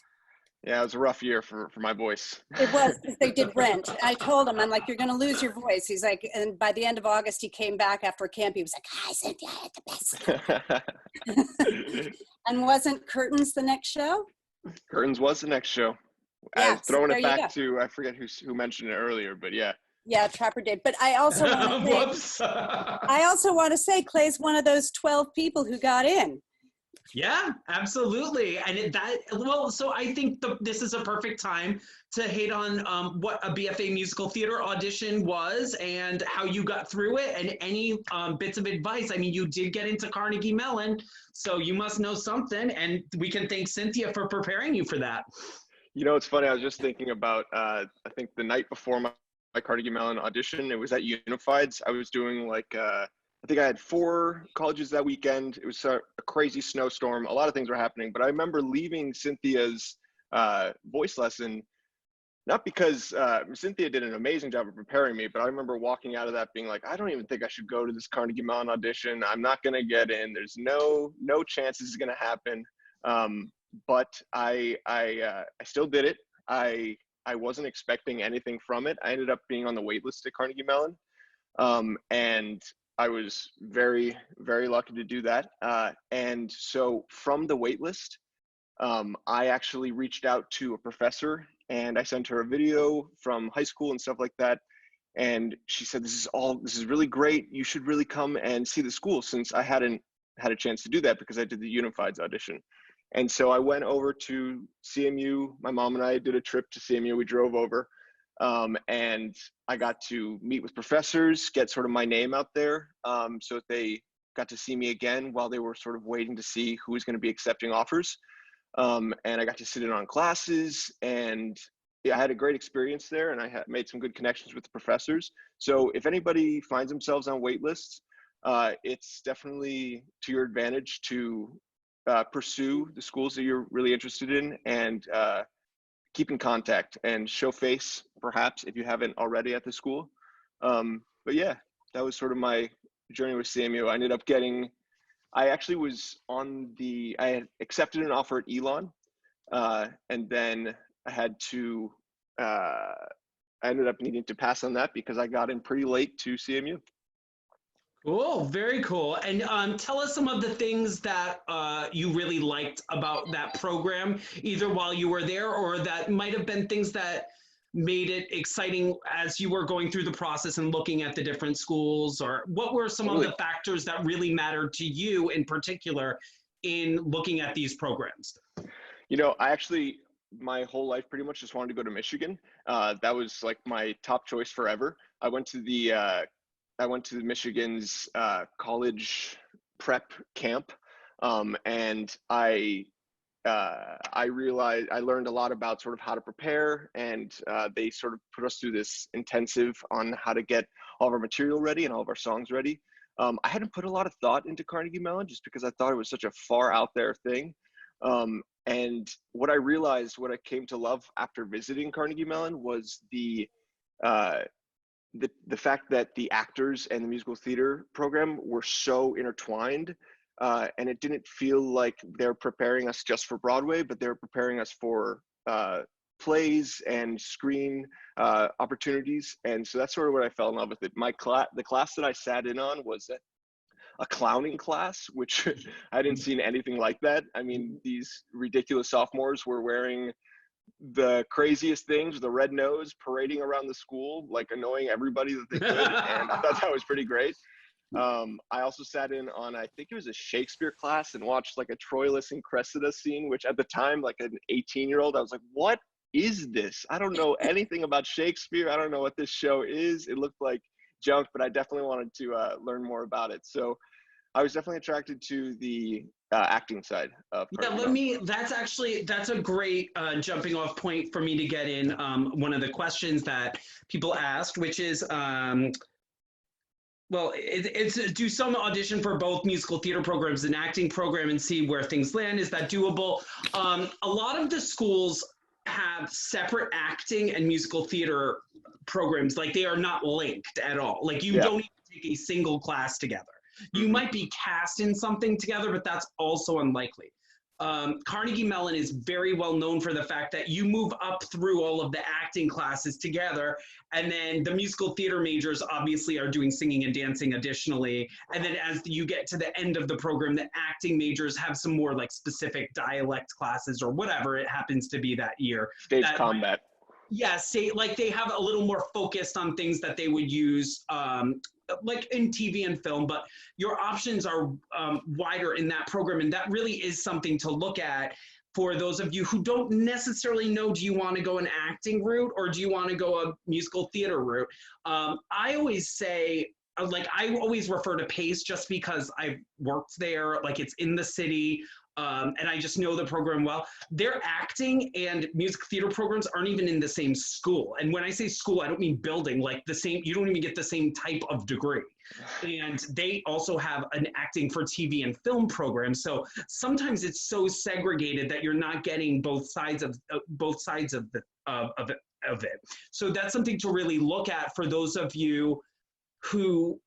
Yeah, it was a rough year for my voice. It was, because they did Rent. I told him, I'm like, you're going to lose your voice. He's like, and by the end of August, he came back after camp. He was like, hi, Cynthia, I had the best. And wasn't Curtains the next show? Curtains was the next show. Yeah, throwing it back to, I forget who mentioned it earlier, but yeah. Yeah, Trapper did. But I also want to say, Clay's one of those 12 people who got in. Yeah, absolutely. And so I think this is a perfect time to hit on what a BFA musical theater audition was and how you got through it, and any bits of advice. I mean, you did get into Carnegie Mellon, so you must know something, and we can thank Cynthia for preparing you for that. You know, it's funny. I was just thinking about, I think the night before my Carnegie Mellon audition, it was at Unifieds. I was doing I think I had 4 colleges that weekend. It was a crazy snowstorm. A lot of things were happening, but I remember leaving Cynthia's voice lesson, not because Cynthia did an amazing job of preparing me, but I remember walking out of that being like, I don't even think I should go to this Carnegie Mellon audition. I'm not going to get in. There's no chance this is going to happen. But I still did it. I wasn't expecting anything from it. I ended up being on the wait list at Carnegie Mellon. And I was very, very lucky to do that. And so from the wait list, I actually reached out to a professor and I sent her a video from high school and stuff like that. And she said, this is really great. You should really come and see the school, since I hadn't had a chance to do that because I did the Unifieds audition. And so I went over to CMU. My mom and I did a trip to CMU. We drove over, and I got to meet with professors, get sort of my name out there, so that they got to see me again while they were sort of waiting to see who was going to be accepting offers. And I got to sit in on classes, and yeah, I had a great experience there, and I had made some good connections with the professors. So if anybody finds themselves on wait lists, it's definitely to your advantage to pursue the schools that you're really interested in, and keep in contact and show face, perhaps, if you haven't already at the school. But yeah, that was sort of my journey with CMU. I ended up I had accepted an offer at Elon, and then I ended up needing to pass on that because I got in pretty late to CMU. Cool, very cool. And tell us some of the things that you really liked about that program, either while you were there or that might have been things that made it exciting as you were going through the process and looking at the different schools, or what were some of the factors that really mattered to you in particular in looking at these programs? You know, my whole life pretty much just wanted to go to Michigan. That was like my top choice forever. I went to Michigan's college prep camp, and I realized I learned a lot about sort of how to prepare, and they sort of put us through this intensive on how to get all of our material ready and all of our songs ready. I hadn't put a lot of thought into Carnegie Mellon just because I thought it was such a far out there thing. And what I realized, what I came to love after visiting Carnegie Mellon, was the fact that the actors and the musical theater program were so intertwined. and it didn't feel like they're preparing us just for Broadway, but they're preparing us for plays and screen opportunities. And so that's sort of what I fell in love with it. The class that I sat in on was a clowning class, which I hadn't seen anything like that. I mean, these ridiculous sophomores were wearing the craziest things, the red nose, parading around the school, like annoying everybody that they could. And I thought that was pretty great. I also sat in on, I think it was a Shakespeare class, and watched like a Troilus and Cressida scene, which at the time, like an 18-year-old, I was like, what is this? I don't know anything about Shakespeare. I don't know what this show is. It looked like junk, but I definitely wanted to learn more about it. So I was definitely attracted to the acting side of Carnegie. That's a great jumping off point for me to get in one of the questions that people asked, which is, it's do some audition for both musical theater programs and acting program and see where things land. Is that doable? A lot of the schools have separate acting and musical theater programs. Like, they are not linked at all. Like, you don't even take a single class together. You might be cast in something together, but that's also unlikely. Carnegie Mellon is very well known for the fact that you move up through all of the acting classes together, and then the musical theater majors obviously are doing singing and dancing additionally. And then as you get to the end of the program, the acting majors have some more like specific dialect classes or whatever it happens to be that year. Stage combat. Like they have a little more focused on things that they would use like in TV and film, but your options are wider in that program. And that really is something to look at for those of you who don't necessarily know, do you want to go an acting route or do you want to go a musical theater route? I always say, I always refer to PACE just because I've worked there, like it's in the city. And I just know the program well. Their acting and music theater programs aren't even in the same school. And when I say school, I don't mean building, like the same, you don't even get the same type of degree. And they also have an acting for TV and film program. So sometimes it's so segregated that you're not getting both sides of it. So that's something to really look at for those of you who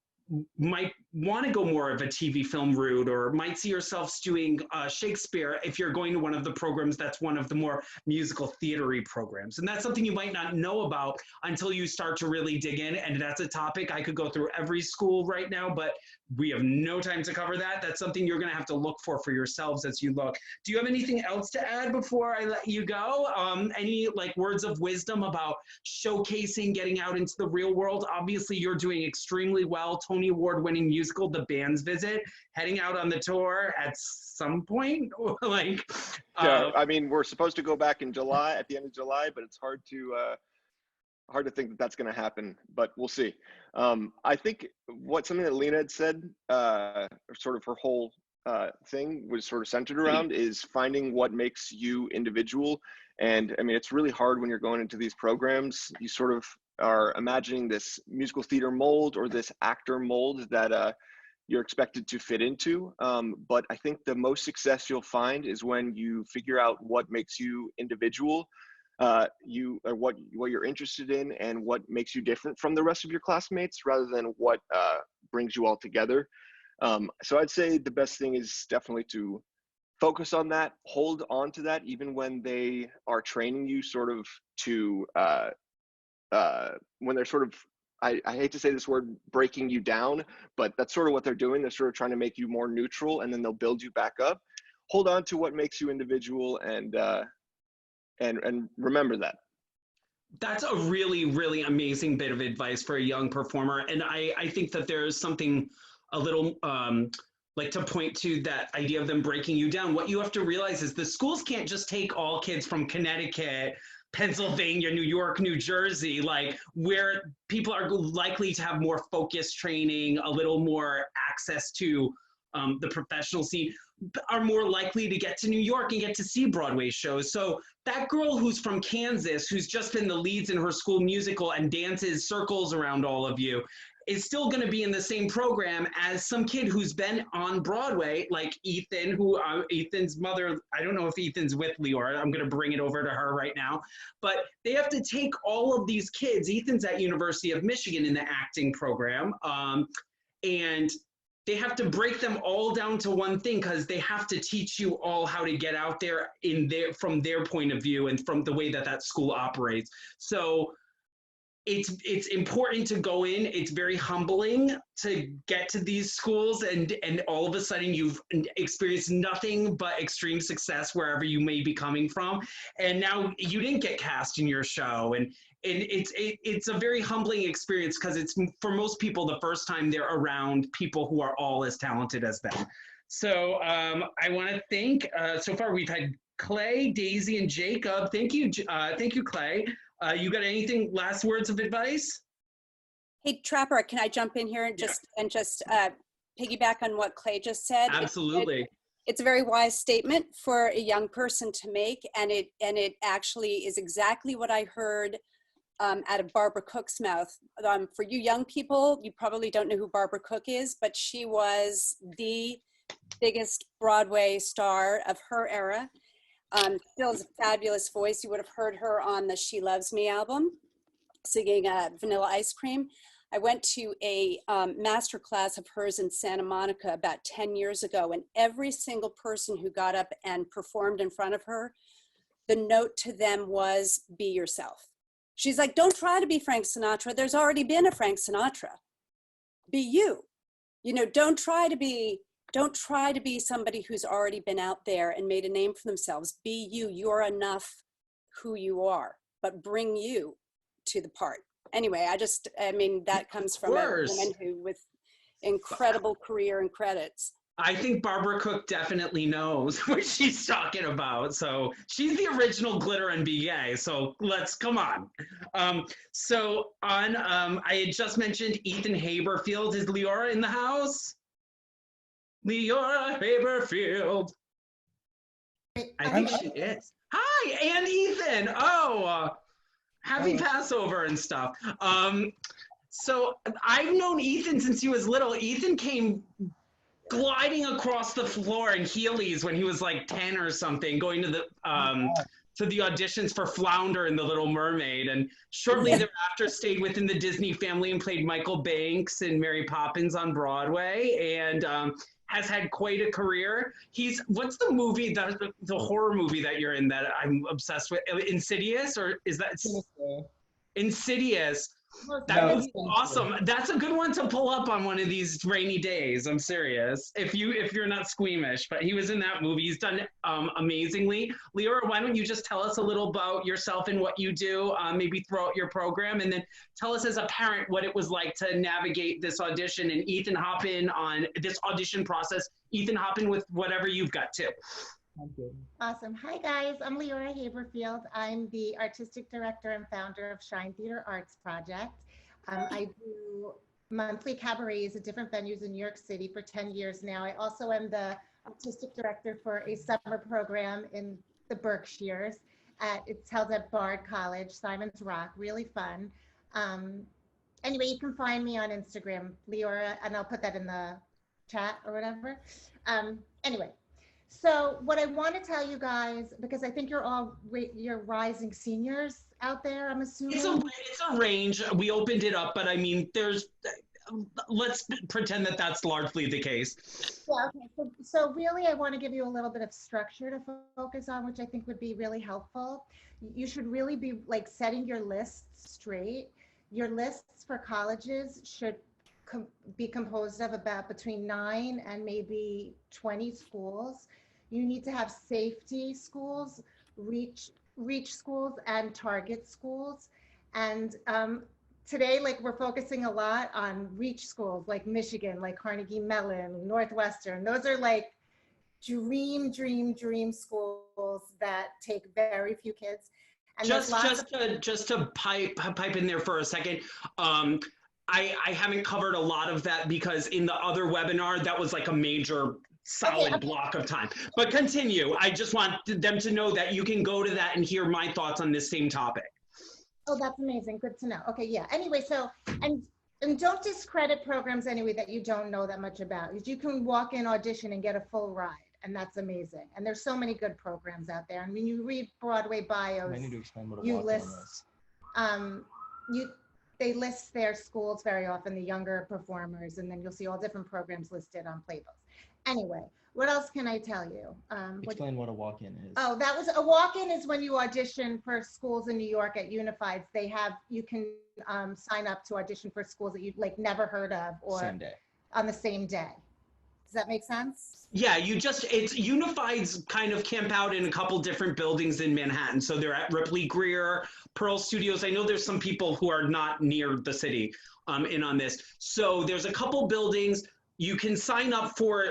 might want to go more of a TV film route, or might see yourselves doing Shakespeare if you're going to one of the programs that's one of the more musical theater-y programs. And that's something you might not know about until you start to really dig in. And that's a topic I could go through every school right now, but we have no time to cover that. That's something you're going to have to look for yourselves as you look. Do you have anything else to add before I let you go? Any like words of wisdom about showcasing, getting out into the real world? Obviously, you're doing extremely well. Tony Award-winning musical, The Band's Visit, heading out on the tour at some point. I mean, we're supposed to go back in July, at the end of July, but it's hard to think that that's going to happen, but we'll see. I think something that Lena had said, sort of her whole thing was sort of centered around is finding what makes you individual. And I mean, it's really hard when you're going into these programs. You sort of are imagining this musical theater mold or this actor mold that you're expected to fit into. But I think the most success you'll find is when you figure out what makes you individual, what you're interested in and what makes you different from the rest of your classmates rather than what brings you all together. So I'd say the best thing is definitely to focus on that, hold on to that, even when they are training you sort of to, when they're sort of, I hate to say this word, breaking you down, but that's sort of what they're doing. They're sort of trying to make you more neutral, and then they'll build you back up. Hold on to what makes you individual, and remember that. That's a really, really amazing bit of advice for a young performer. And I think that there is something a little like to point to that idea of them breaking you down. What you have to realize is the schools can't just take all kids from Connecticut, Pennsylvania, New York, New Jersey, like where people are likely to have more focused training, a little more access to the professional scene, are more likely to get to New York and get to see Broadway shows. So that girl who's from Kansas, who's just been the leads in her school musical and dances circles around all of you, is still going to be in the same program as some kid who's been on Broadway, like Ethan, who Ethan's mother, I don't know if Ethan's with Leorah, I'm going to bring it over to her right now, but they have to take all of these kids. Ethan's at University of Michigan in the acting program, and they have to break them all down to one thing because they have to teach you all how to get out there from their point of view and from the way that school operates. So it's important to go in. It's very humbling to get to these schools and all of a sudden you've experienced nothing but extreme success wherever you may be coming from. And now you didn't get cast in your show. And it's a very humbling experience because it's, for most people, the first time they're around people who are all as talented as them. So I want to thank, so far we've had Clay, Daisy, and Jacob. Thank you, Clay. You got anything, last words of advice? Hey, Trapper, can I jump in here and just piggyback on what Clay just said? Absolutely. It's a very wise statement for a young person to make, and it actually is exactly what I heard out of Barbara Cook's mouth. For you young people, you probably don't know who Barbara Cook is, but she was the biggest Broadway star of her era. Still has a fabulous voice. You would have heard her on the She Loves Me album, singing Vanilla Ice Cream. I went to a master class of hers in Santa Monica about 10 years ago, and every single person who got up and performed in front of her, the note to them was, be yourself. She's like, don't try to be Frank Sinatra. There's already been a Frank Sinatra. Be you. You know, don't try to be somebody who's already been out there and made a name for themselves. Be you. You're enough who you are, but bring you to the part. Anyway, I mean, that comes from a woman who with incredible career and credits. I think Barbara Cook definitely knows what she's talking about. So she's the original glitter and BA. So come on. I had just mentioned Ethan Haberfield. Is Leorah in the house? Leorah Haberfield. I think she is. Hi, and Ethan. Oh, happy Passover and stuff. So I've known Ethan since he was little. Ethan came gliding across the floor in Heelys when he was like 10 or something, going to the auditions for Flounder and the Little Mermaid, and shortly thereafter stayed within the Disney family and played Michael Banks and Mary Poppins on Broadway, and has had quite a career. What's the movie, the horror movie that you're in that I'm obsessed with? Insidious, or is that Insidious? That would be awesome. That's a good one to pull up on one of these rainy days. I'm serious. If you're not squeamish, but he was in that movie. He's done amazingly. Leorah, why don't you just tell us a little about yourself and what you do, maybe throughout your program, and then tell us as a parent what it was like to navigate this audition and Ethan hop in on this audition process. Ethan hop in with whatever you've got too. Awesome. Hi guys, I'm Leorah Haberfield. I'm the artistic director and founder of Shine Theater Arts Project. I do monthly cabarets at different venues in New York City for 10 years now. I also am the artistic director for a summer program in the Berkshires. It's held at Bard College, Simon's Rock, really fun. Anyway, you can find me on Instagram, Leorah, and I'll put that in the chat or whatever. Anyway. So what I want to tell you guys, because I think you're rising seniors out there, I'm assuming. It's a range. We opened it up, but I mean, let's pretend that that's largely the case. Yeah, okay. So really, I want to give you a little bit of structure to focus on, which I think would be really helpful. You should really be like setting your lists straight. Your lists for colleges should be composed of about between 9 and maybe 20 schools. You need to have safety schools, reach schools, and target schools. And today, like, we're focusing a lot on reach schools like Michigan, like Carnegie Mellon, Northwestern. Those are like dream schools that take very few kids. And just to pipe in there for a second. I haven't covered a lot of that because in the other webinar, that was like a major solid block of time. But continue. I just want them to know that you can go to that and hear my thoughts on this same topic. Oh, that's amazing. Good to know. Okay, yeah. Anyway, so, and don't discredit programs anyway that you don't know that much about. You can walk in, audition, and get a full ride. And that's amazing. And there's so many good programs out there. And when you read Broadway bios, you list, they list their schools very often, the younger performers, and then you'll see all different programs listed on playbooks. Anyway, what else can I tell you? Explain what a walk-in is. Oh, that was a walk-in is when you audition for schools in New York at Unifieds. They have, you can sign up to audition for schools that you like never heard of or Same day. on the same day. Does that make sense? Yeah, it's Unified's kind of camp out in a couple different buildings in Manhattan. So they're at Ripley Greer, Pearl Studios. I know there's some people who are not near the city in on this. So there's a couple buildings. You can sign up for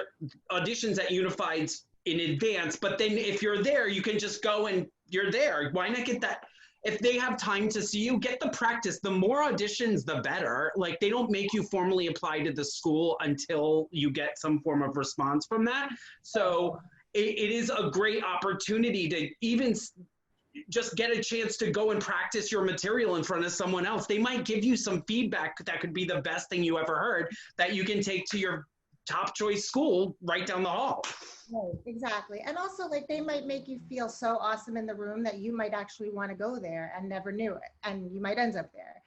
auditions at Unified's in advance, but then if you're there, you can just go and you're there. Why not get that? If they have time to see you, get the practice. The more auditions, the better. Like, they don't make you formally apply to the school until you get some form of response from that. So it is a great opportunity to even just get a chance to go and practice your material in front of someone else. They might give you some feedback that could be the best thing you ever heard that you can take to your top choice school right down the hall. Right, exactly. And also, like, they might make you feel so awesome in the room that you might actually want to go there and never knew it, and you might end up there.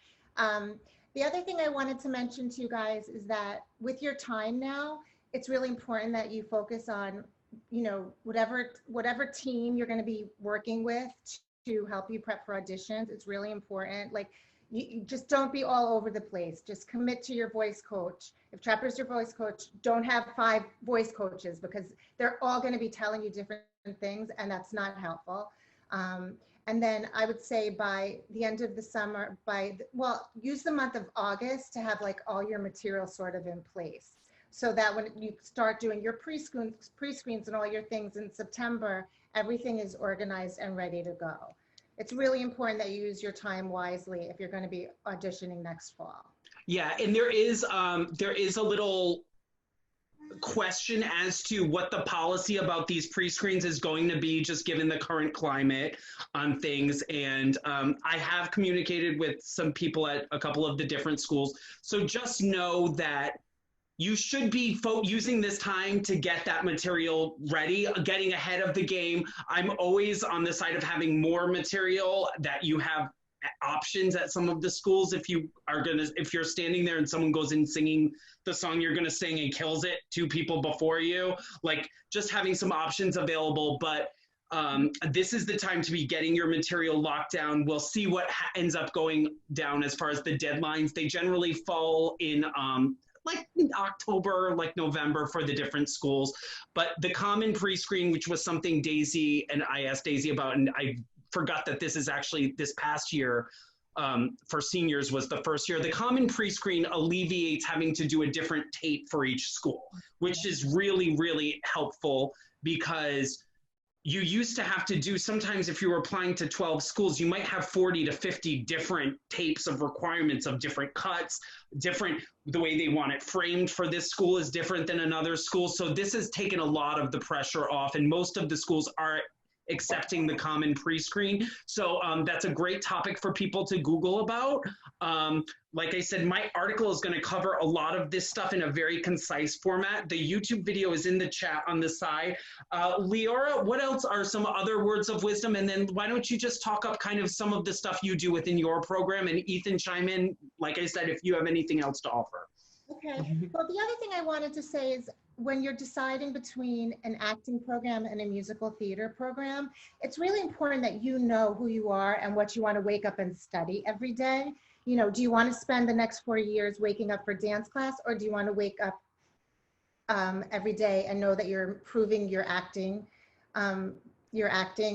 The other thing I wanted to mention to you guys is that with your time now, it's really important that you focus on, you know, whatever team you're going to be working with to help you prep for auditions. It's really important. Like, you just don't be all over the place. Just commit to your voice coach. If Trapper's your voice coach, don't have 5 voice coaches because they're all going to be telling you different things, and that's not helpful. And then I would say by the end of the summer, use the month of August to have like all your material sort of in place, so that when you start doing your pre-screens and all your things in September, everything is organized and ready to go. It's really important that you use your time wisely if you're going to be auditioning next fall. Yeah, and there is a little question as to what the policy about these pre-screens is going to be, just given the current climate on things. And I have communicated with some people at a couple of the different schools. So just know that you should be using this time to get that material ready, getting ahead of the game. I'm always on the side of having more material, that you have options at some of the schools. If you're standing there and someone goes in singing the song you're gonna sing and kills it 2 people before you, like, just having some options available. But this is the time to be getting your material locked down. We'll see what ends up going down as far as the deadlines. They generally fall in like October, like November for the different schools. But the common pre-screen, which was something Daisy and I asked Daisy about, and I forgot that this is actually this past year for seniors was the first year. The common pre-screen alleviates having to do a different tape for each school, which is really, really helpful, because you used to have to do, sometimes if you were applying to 12 schools, you might have 40 to 50 different tapes of requirements of different cuts, the way they want it framed for this school is different than another school. So this has taken a lot of the pressure off, and most of the schools are accepting the common pre-screen. So that's a great topic for people to Google about. Like I said, my article is going to cover a lot of this stuff in a very concise format. The YouTube video is in the chat on the side. Leorah, what else are some other words of wisdom? And then why don't you just talk up kind of some of the stuff you do within your program, and Ethan, chime in, like I said, if you have anything else to offer. Okay, well, the other thing I wanted to say is, when you're deciding between an acting program and a musical theater program, it's really important that you know who you are and what you want to wake up and study every day. You know, do you want to spend the next 4 years waking up for dance class, or do you want to wake up every day and know that you're improving your acting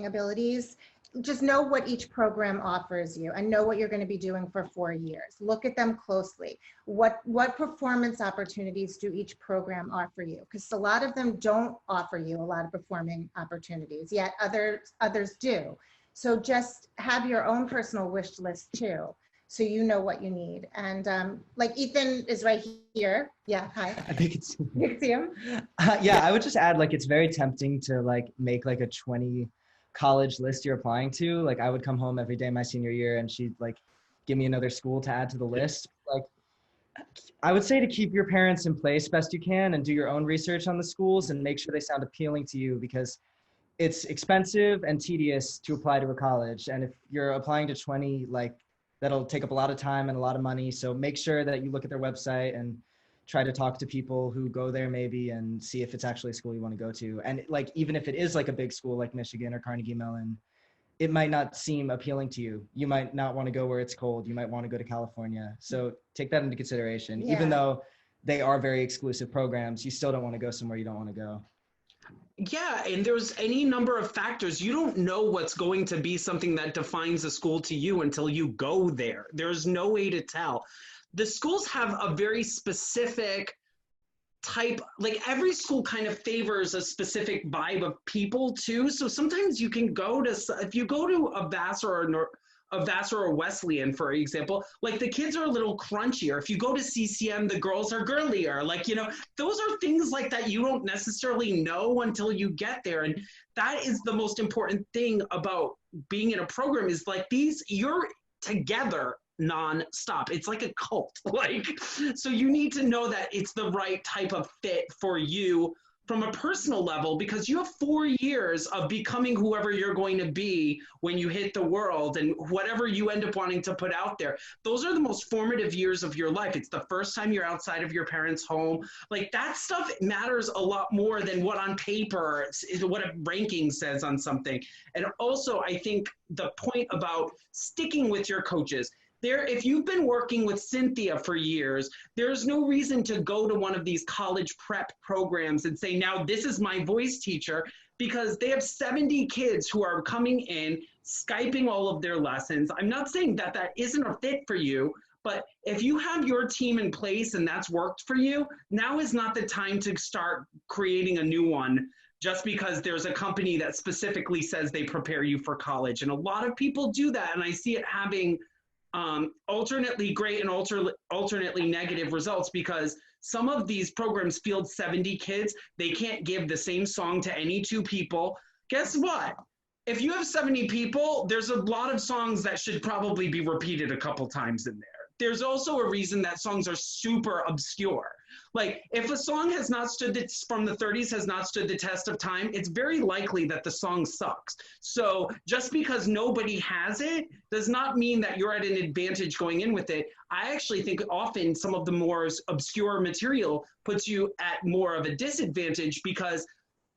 abilities? Just know what each program offers you and know what you're going to be doing for 4 years. Look at them closely. What performance opportunities do each program offer you? Because a lot of them don't offer you a lot of performing opportunities, yet others do. So just have your own personal wish list too, so you know what you need. And like Ethan is right here. Yeah, hi. I think it's You can see him? yeah, I would just add, like, it's very tempting to like make like a 20 college list you're applying to. Like, I would come home every day my senior year and she'd like give me another school to add to the list. Like, I would say to keep your parents in place best you can and do your own research on the schools and make sure they sound appealing to you, because it's expensive and tedious to apply to a college. And if you're applying to 20 like that'll take up a lot of time and a lot of money. So make sure that you look at their website and try to talk to people who go there maybe and see if it's actually a school you want to go to. And like, even if it is like a big school like Michigan or Carnegie Mellon, it might not seem appealing to you. You might not want to go where it's cold. You might want to go to California. So take that into consideration. Yeah. Even though they are very exclusive programs, you still don't want to go somewhere you don't want to go. Yeah, and there's any number of factors. You don't know what's going to be something that defines a school to you until you go there. There's no way to tell. The schools have a very specific type, like every school kind of favors a specific vibe of people too. So sometimes you can go to, if you go to a Vassar or Wesleyan, for example, like the kids are a little crunchier. If you go to CCM, the girls are girlier. Like, you know, those are things like that you don't necessarily know until you get there. And that is the most important thing about being in a program is like you're together non-stop. It's like a cult. Like, so you need to know that it's the right type of fit for you from a personal level, because you have 4 years of becoming whoever you're going to be when you hit the world and whatever you end up wanting to put out there. Those are the most formative years of your life. It's the first time you're outside of your parents' home. Like that stuff matters a lot more than what on paper, what a ranking says on something. And also, I think the point about sticking with your coaches, if you've been working with Cynthia for years, there's no reason to go to one of these college prep programs and say, now this is my voice teacher, because they have 70 kids who are coming in, Skyping all of their lessons. I'm not saying that that isn't a fit for you, but if you have your team in place and that's worked for you, now is not the time to start creating a new one just because there's a company that specifically says they prepare you for college. And a lot of people do that, and I see it having alternately great and alternately negative results, because some of these programs field 70 kids. They can't give the same song to any 2 people. Guess what? If you have 70 people, there's a lot of songs that should probably be repeated a couple times in there. There's also a reason that songs are super obscure. Like if a song has not from the 30s has not stood the test of time, it's very likely that the song sucks. So just because nobody has it does not mean that you're at an advantage going in with it. I actually think often some of the more obscure material puts you at more of a disadvantage, because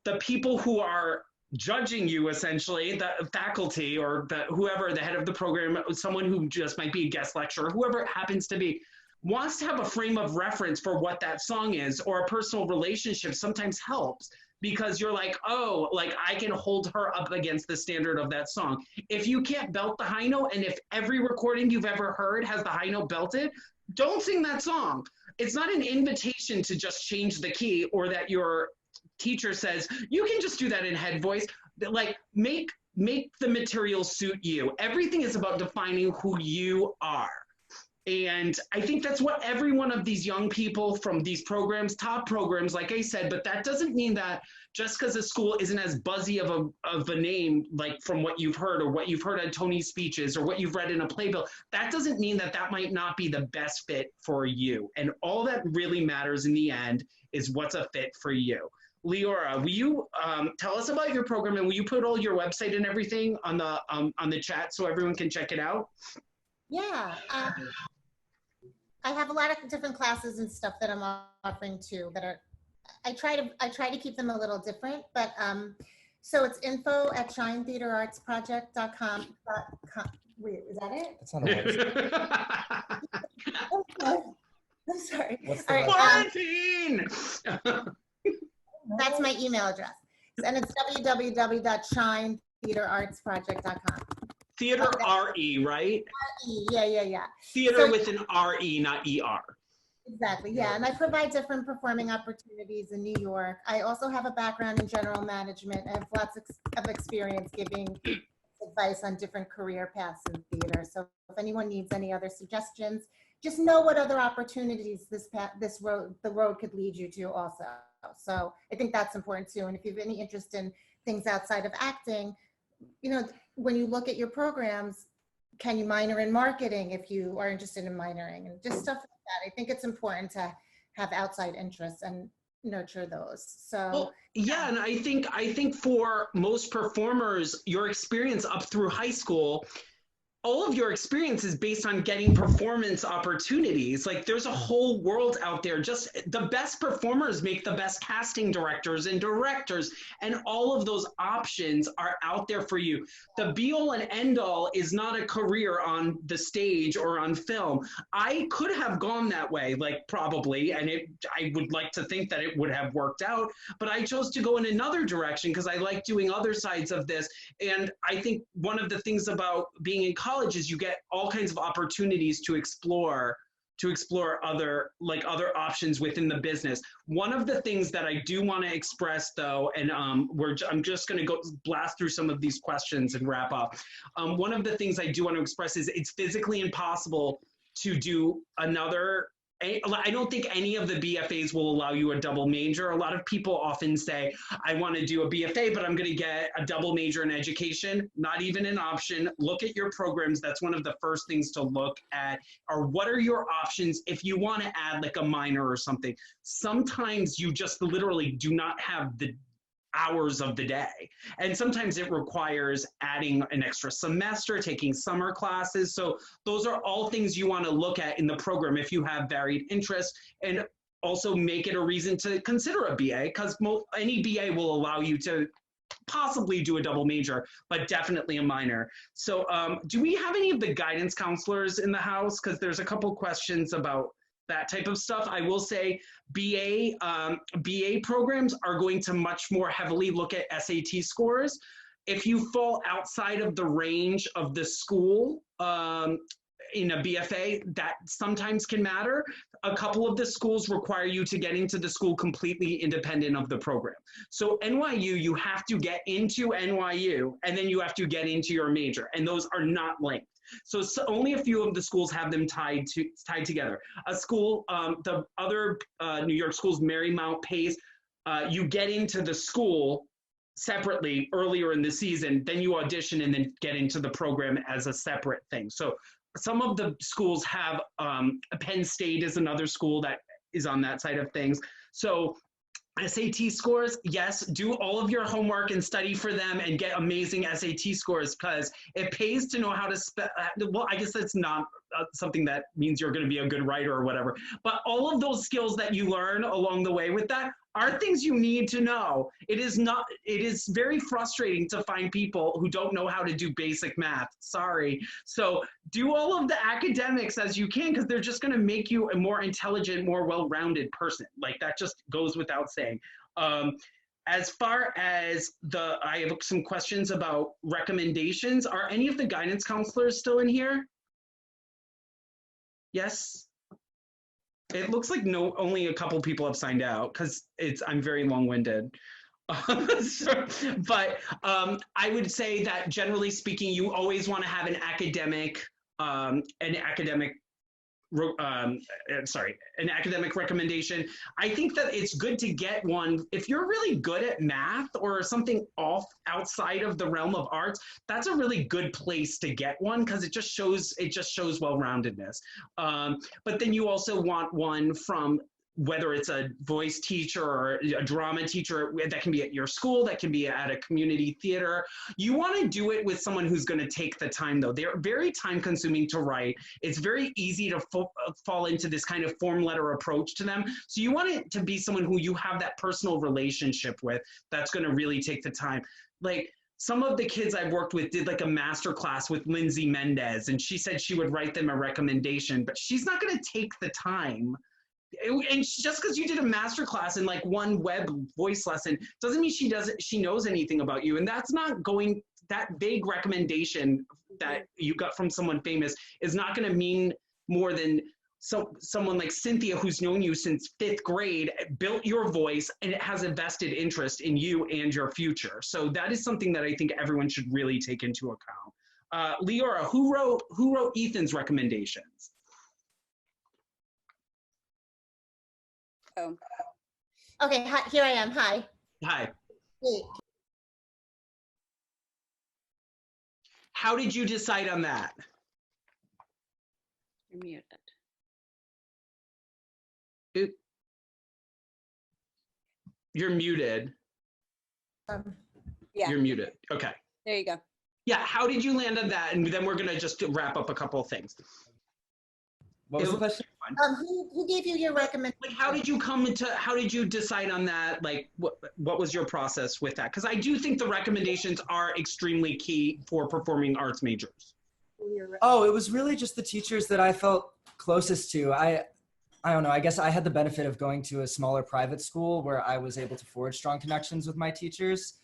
the people who are judging you, essentially, the faculty or whoever, the head of the program, someone who just might be a guest lecturer, whoever it happens to be, wants to have a frame of reference for what that song is, or a personal relationship sometimes helps, because you're like, oh, like I can hold her up against the standard of that song. If you can't belt the high note, and if every recording you've ever heard has the high note belted, don't sing that song. It's not an invitation to just change the key, or that your teacher says, you can just do that in head voice. Like make the material suit you. Everything is about defining who you are. And I think that's what every one of these young people from these programs, top programs, like I said, but that doesn't mean that just because a school isn't as buzzy of a name, like from what you've heard or what you've heard at Tony's speeches or what you've read in a playbill, that doesn't mean that that might not be the best fit for you. And all that really matters in the end is what's a fit for you. Leorah, will you tell us about your program, and will you put all your website and everything on the chat so everyone can check it out? Yeah. I have a lot of different classes and stuff that I'm offering too that are, I try to keep them a little different, but so it's info@shinetheaterartsproject.com. Wait, is that it? That's not a website. I'm sorry. What's the All right, Quarantine! that's my email address. And it's www.shinetheaterartsproject.com. Theater R-E, right? Yeah. Theater So- with an R-E, not E-R. Exactly, yeah. And I provide different performing opportunities in New York. I also have a background in general management. I have lots of experience giving advice on different career paths in theater. So if anyone needs any other suggestions, just know what other opportunities the road could lead you to also. So I think that's important too. And if you have any interest in things outside of acting, you know, when you look at your programs, can you minor in marketing if you are interested in minoring, and just stuff like that. I think it's important to have outside interests and nurture those. So well, yeah, and I think for most performers, your experience up through high school all of your experience is based on getting performance opportunities. Like there's a whole world out there. Just the best performers make the best casting directors and directors, and all of those options are out there for you. The be all and end all is not a career on the stage or on film. I could have gone that way, like probably, and I would like to think that it would have worked out, but I chose to go in another direction because I like doing other sides of this. And I think one of the things about being in college is you get all kinds of opportunities to explore other options within the business. One of the things that I do want to express though, and I'm just going to go blast through some of these questions and wrap up. One of the things I do want to express is it's physically impossible to do another. I don't think any of the BFAs will allow you a double major. A lot of people often say, I want to do a BFA, but I'm going to get a double major in education. Not even an option. Look at your programs. That's one of the first things to look at. Or what are your options if you want to add like a minor or something? Sometimes you just literally do not have the hours of the day. And sometimes it requires adding an extra semester, taking summer classes. So those are all things you want to look at in the program if you have varied interests, and also make it a reason to consider a BA, because any BA will allow you to possibly do a double major, but definitely a minor. So do we have any of the guidance counselors in the house? Because there's a couple questions about that type of stuff. I will say BA programs are going to much more heavily look at SAT scores. If you fall outside of the range of the school in a BFA, that sometimes can matter. A couple of the schools require you to get into the school completely independent of the program. So NYU, you have to get into NYU, and then you have to get into your major, and those are not linked. So only a few of the schools have them tied together. A school, the other New York schools, Marymount, Pace, you get into the school separately earlier in the season, then you audition and then get into the program as a separate thing. So some of the schools have, Penn State is another school that is on that side of things. So SAT scores, yes, do all of your homework and study for them and get amazing SAT scores, because it pays to know how to spell. Well, I guess that's not something that means you're going to be a good writer or whatever, but all of those skills that you learn along the way with that are things you need to know. It is very frustrating to find people who don't know how to do basic math. Sorry. So do all of the academics as you can, because they're just going to make you a more intelligent, more well-rounded person. Like that just goes without saying. As far as I have some questions about recommendations. Are any of the guidance counselors still in here? Yes. It looks like only a couple people have signed out because I'm very long-winded. But I would say that generally speaking, you always want to have an academic recommendation. I think that it's good to get one if you're really good at math or something outside of the realm of arts. That's a really good place to get one, because it just shows well-roundedness. But then you also want one from, whether it's a voice teacher or a drama teacher, that can be at your school, that can be at a community theater. You want to do it with someone who's going to take the time, though. They're very time consuming to write. It's very easy to fall into this kind of form letter approach to them. So you want it to be someone who you have that personal relationship with, that's going to really take the time. Like, some of the kids I've worked with did like a master class with Lindsay Mendez, and she said she would write them a recommendation, but she's not going to take the time. And just because you did a master class in like one web voice lesson doesn't mean she knows anything about you. And that's not going, that vague recommendation that you got from someone famous is not going to mean more than someone like Cynthia, who's known you since 5th grade, built your voice, and it has a vested interest in you and your future. So that is something that I think everyone should really take into account. Leorah, who wrote Ethan's recommendations? Oh. Okay, hi, here I am. Hi. Hi. Hey. How did you decide on that? You're muted. You're muted. Yeah. You're muted. Okay. There you go. Yeah, how did you land on that? And then we're gonna just wrap up a couple of things. What was the question? Who gave you your recommendation? Like, how did you decide on that? Like, what was your process with that? Because I do think the recommendations are extremely key for performing arts majors. Oh, it was really just the teachers that I felt closest to. I don't know, I guess I had the benefit of going to a smaller private school where I was able to forge strong connections with my teachers.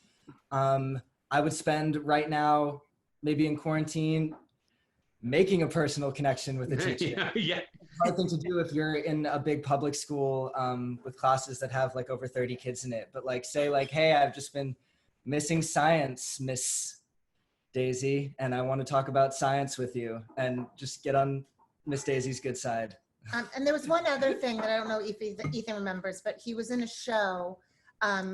I would spend right now, maybe in quarantine, making a personal connection with a teacher. Yeah. Hard thing to do if you're in a big public school with classes that have like over 30 kids in it. But like say like, hey, I've just been missing science, Miss Daisy, and I want to talk about science with you, and just get on Miss Daisy's good side. And there was one other thing that I don't know if Ethan remembers, but he was in a show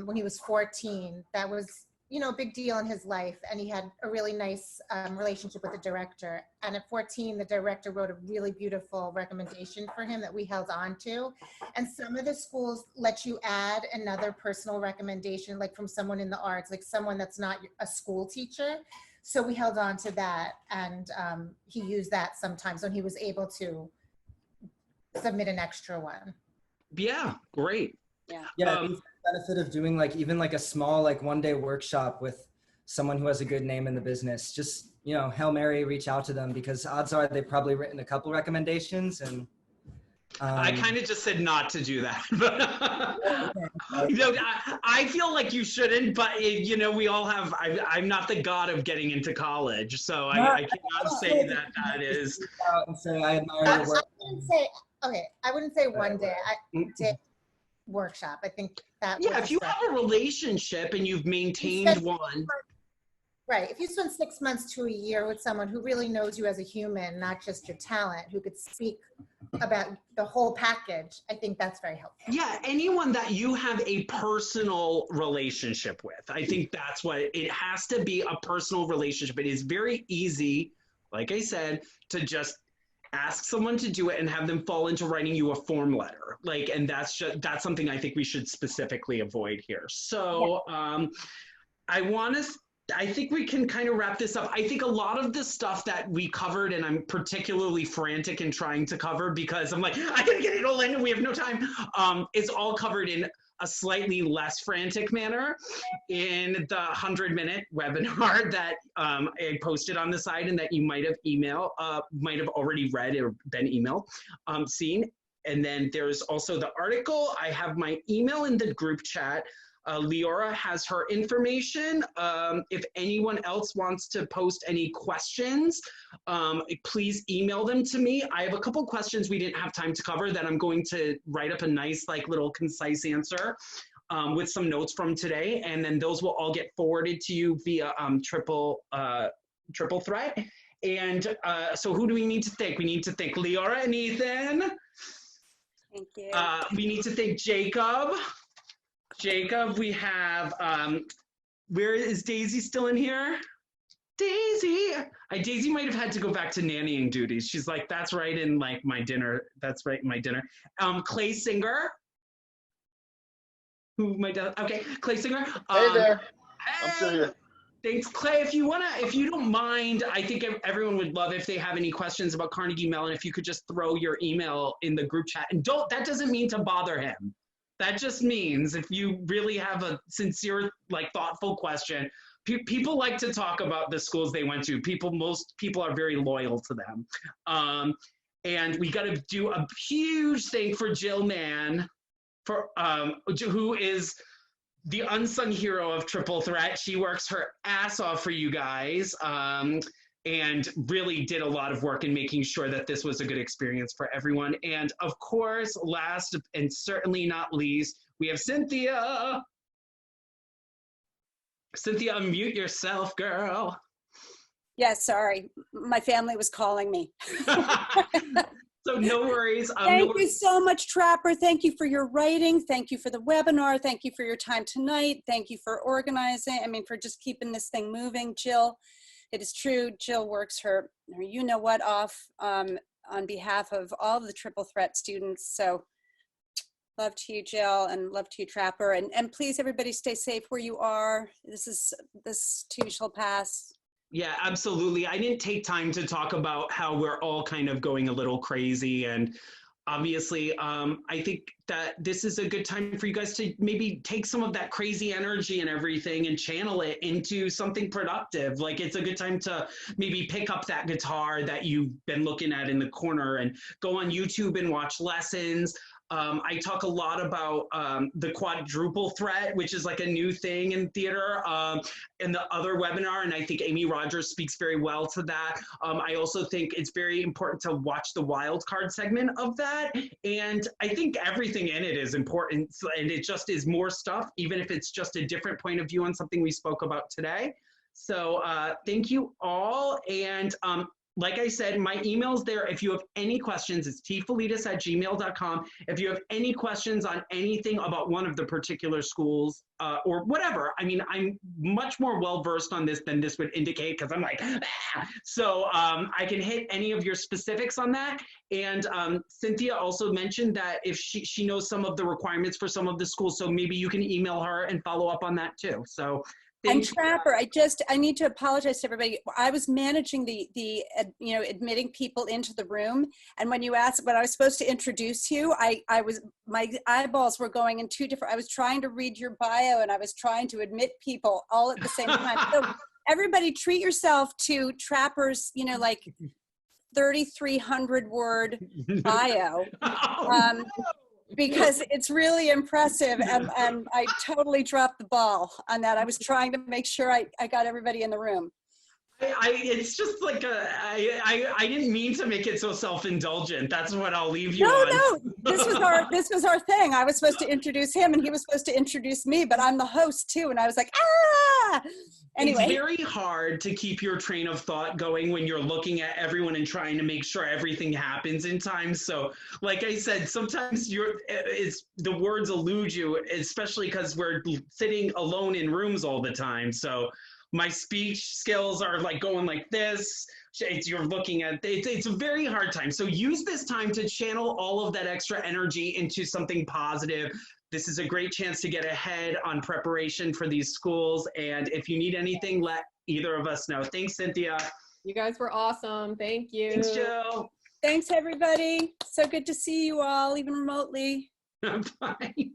when he was 14 that was, you know, a big deal in his life, and he had a really nice relationship with the director. And at 14, the director wrote a really beautiful recommendation for him that we held on to. And some of the schools let you add another personal recommendation, like from someone in the arts, like someone that's not a school teacher. So we held on to that, and he used that sometimes when he was able to submit an extra one. Yeah, great. Yeah. Yeah, the benefit of doing like even like a small like one-day workshop with someone who has a good name in the business. Just, you know, Hail Mary, reach out to them, because odds are they've probably written a couple recommendations. And I kind of just said not to do that. You know, I feel like you shouldn't, but you know, we all have, I'm not the god of getting into college, so I cannot say that is. And say I admire I your work. wouldn't say, okay, I wouldn't say one day. I did workshop. I think that. Yeah, was if you right. have a relationship and you've maintained one. Right. If you spend 6 months to a year with someone who really knows you as a human, not just your talent, who could speak about the whole package, I think that's very helpful. Yeah, anyone that you have a personal relationship with. I think that's what it has to be, a personal relationship. It is very easy, like I said, to just ask someone to do it and have them fall into writing you a form letter. Like, and that's something I think we should specifically avoid here. So I think we can kind of wrap this up. I think a lot of the stuff that we covered, and I'm particularly frantic in trying to cover because I'm like, I gotta get it all in and we have no time, is all covered in a slightly less frantic manner in the 100-minute webinar that I posted on the site and that you might have already read or been emailed, seen. And then there's also the article. I have my email in the group chat. Leorah has her information. If anyone else wants to post any questions, please email them to me. I have a couple questions we didn't have time to cover that I'm going to write up a nice, like, little concise answer with some notes from today, and then those will all get forwarded to you via triple threat. And so who do we need to thank? We need to thank Leorah and Ethan. Thank you. We need to thank Jacob. We have, where is Daisy still in here? Daisy! Daisy might have had to go back to nannying duties. She's like, that's right in like my dinner. That's right in my dinner. Clay Singer. Okay, Clay Singer. Hey there. I'm still here. Thanks, Clay. If you don't mind, I think everyone would love if they have any questions about Carnegie Mellon, if you could just throw your email in the group chat. And that doesn't mean to bother him. That just means if you really have a sincere, like, thoughtful question, people like to talk about the schools they went to. Most people are very loyal to them. And we got to do a huge thing for Jill Mann, who is the unsung hero of Triple Threat. She works her ass off for you guys. And really did a lot of work in making sure that this was a good experience for everyone. And of course, last and certainly not least, we have Cynthia. Cynthia, unmute yourself, girl. Yeah, sorry. My family was calling me. So no worries. Thank you so much, Trapper. Thank you for your writing. Thank you for the webinar. Thank you for your time tonight. Thank you for organizing. I mean, for just keeping this thing moving. Jill, it is true, Jill works her you-know-what off on behalf of all of the Triple Threat students. So love to you, Jill, and love to you, Trapper. And please, everybody, stay safe where you are. This too shall pass. Yeah, absolutely. I didn't take time to talk about how we're all kind of going a little crazy. And obviously, I think that this is a good time for you guys to maybe take some of that crazy energy and everything and channel it into something productive. Like, it's a good time to maybe pick up that guitar that you've been looking at in the corner and go on YouTube and watch lessons. I talk a lot about the quadruple threat, which is like a new thing in theater, in the other webinar, and I think Amy Rogers speaks very well to that. I also think it's very important to watch the wild card segment of that, and I think everything in it is important, and it just is more stuff, even if it's just a different point of view on something we spoke about today. So thank you all, and like I said, my email's there. If you have any questions, it's tfelides@gmail.com. If you have any questions on anything about one of the particular schools or whatever, I mean, I'm much more well-versed on this than this would indicate because I'm like, ah! So I can hit any of your specifics on that. And Cynthia also mentioned that if she knows some of the requirements for some of the schools, so maybe you can email her and follow up on that too. So and Trapper, I need to apologize to everybody. I was managing the admitting people into the room, and when you asked when I was supposed to introduce you, my eyeballs were going in two different. I was trying to read your bio, and I was trying to admit people all at the same time. So everybody, treat yourself to Trapper's, like 3,300 word bio. Because it's really impressive, and I totally dropped the ball on that. I was trying to make sure I got everybody in the room. It's just like I didn't mean to make it so self-indulgent. That's what I'll leave you on. No, this was our thing. I was supposed to introduce him, and he was supposed to introduce me, but I'm the host too, and I was like, ah. Anyway. It's very hard to keep your train of thought going when you're looking at everyone and trying to make sure everything happens in time. So, like I said, sometimes the words elude you, especially because we're sitting alone in rooms all the time. So my speech skills are like going like this. You're looking at it's a very hard time. So use this time to channel all of that extra energy into something positive. This is a great chance to get ahead on preparation for these schools. And if you need anything, let either of us know. Thanks, Cynthia. You guys were awesome. Thank you. Thanks, Jill. Thanks, everybody. So good to see you all, even remotely. Bye.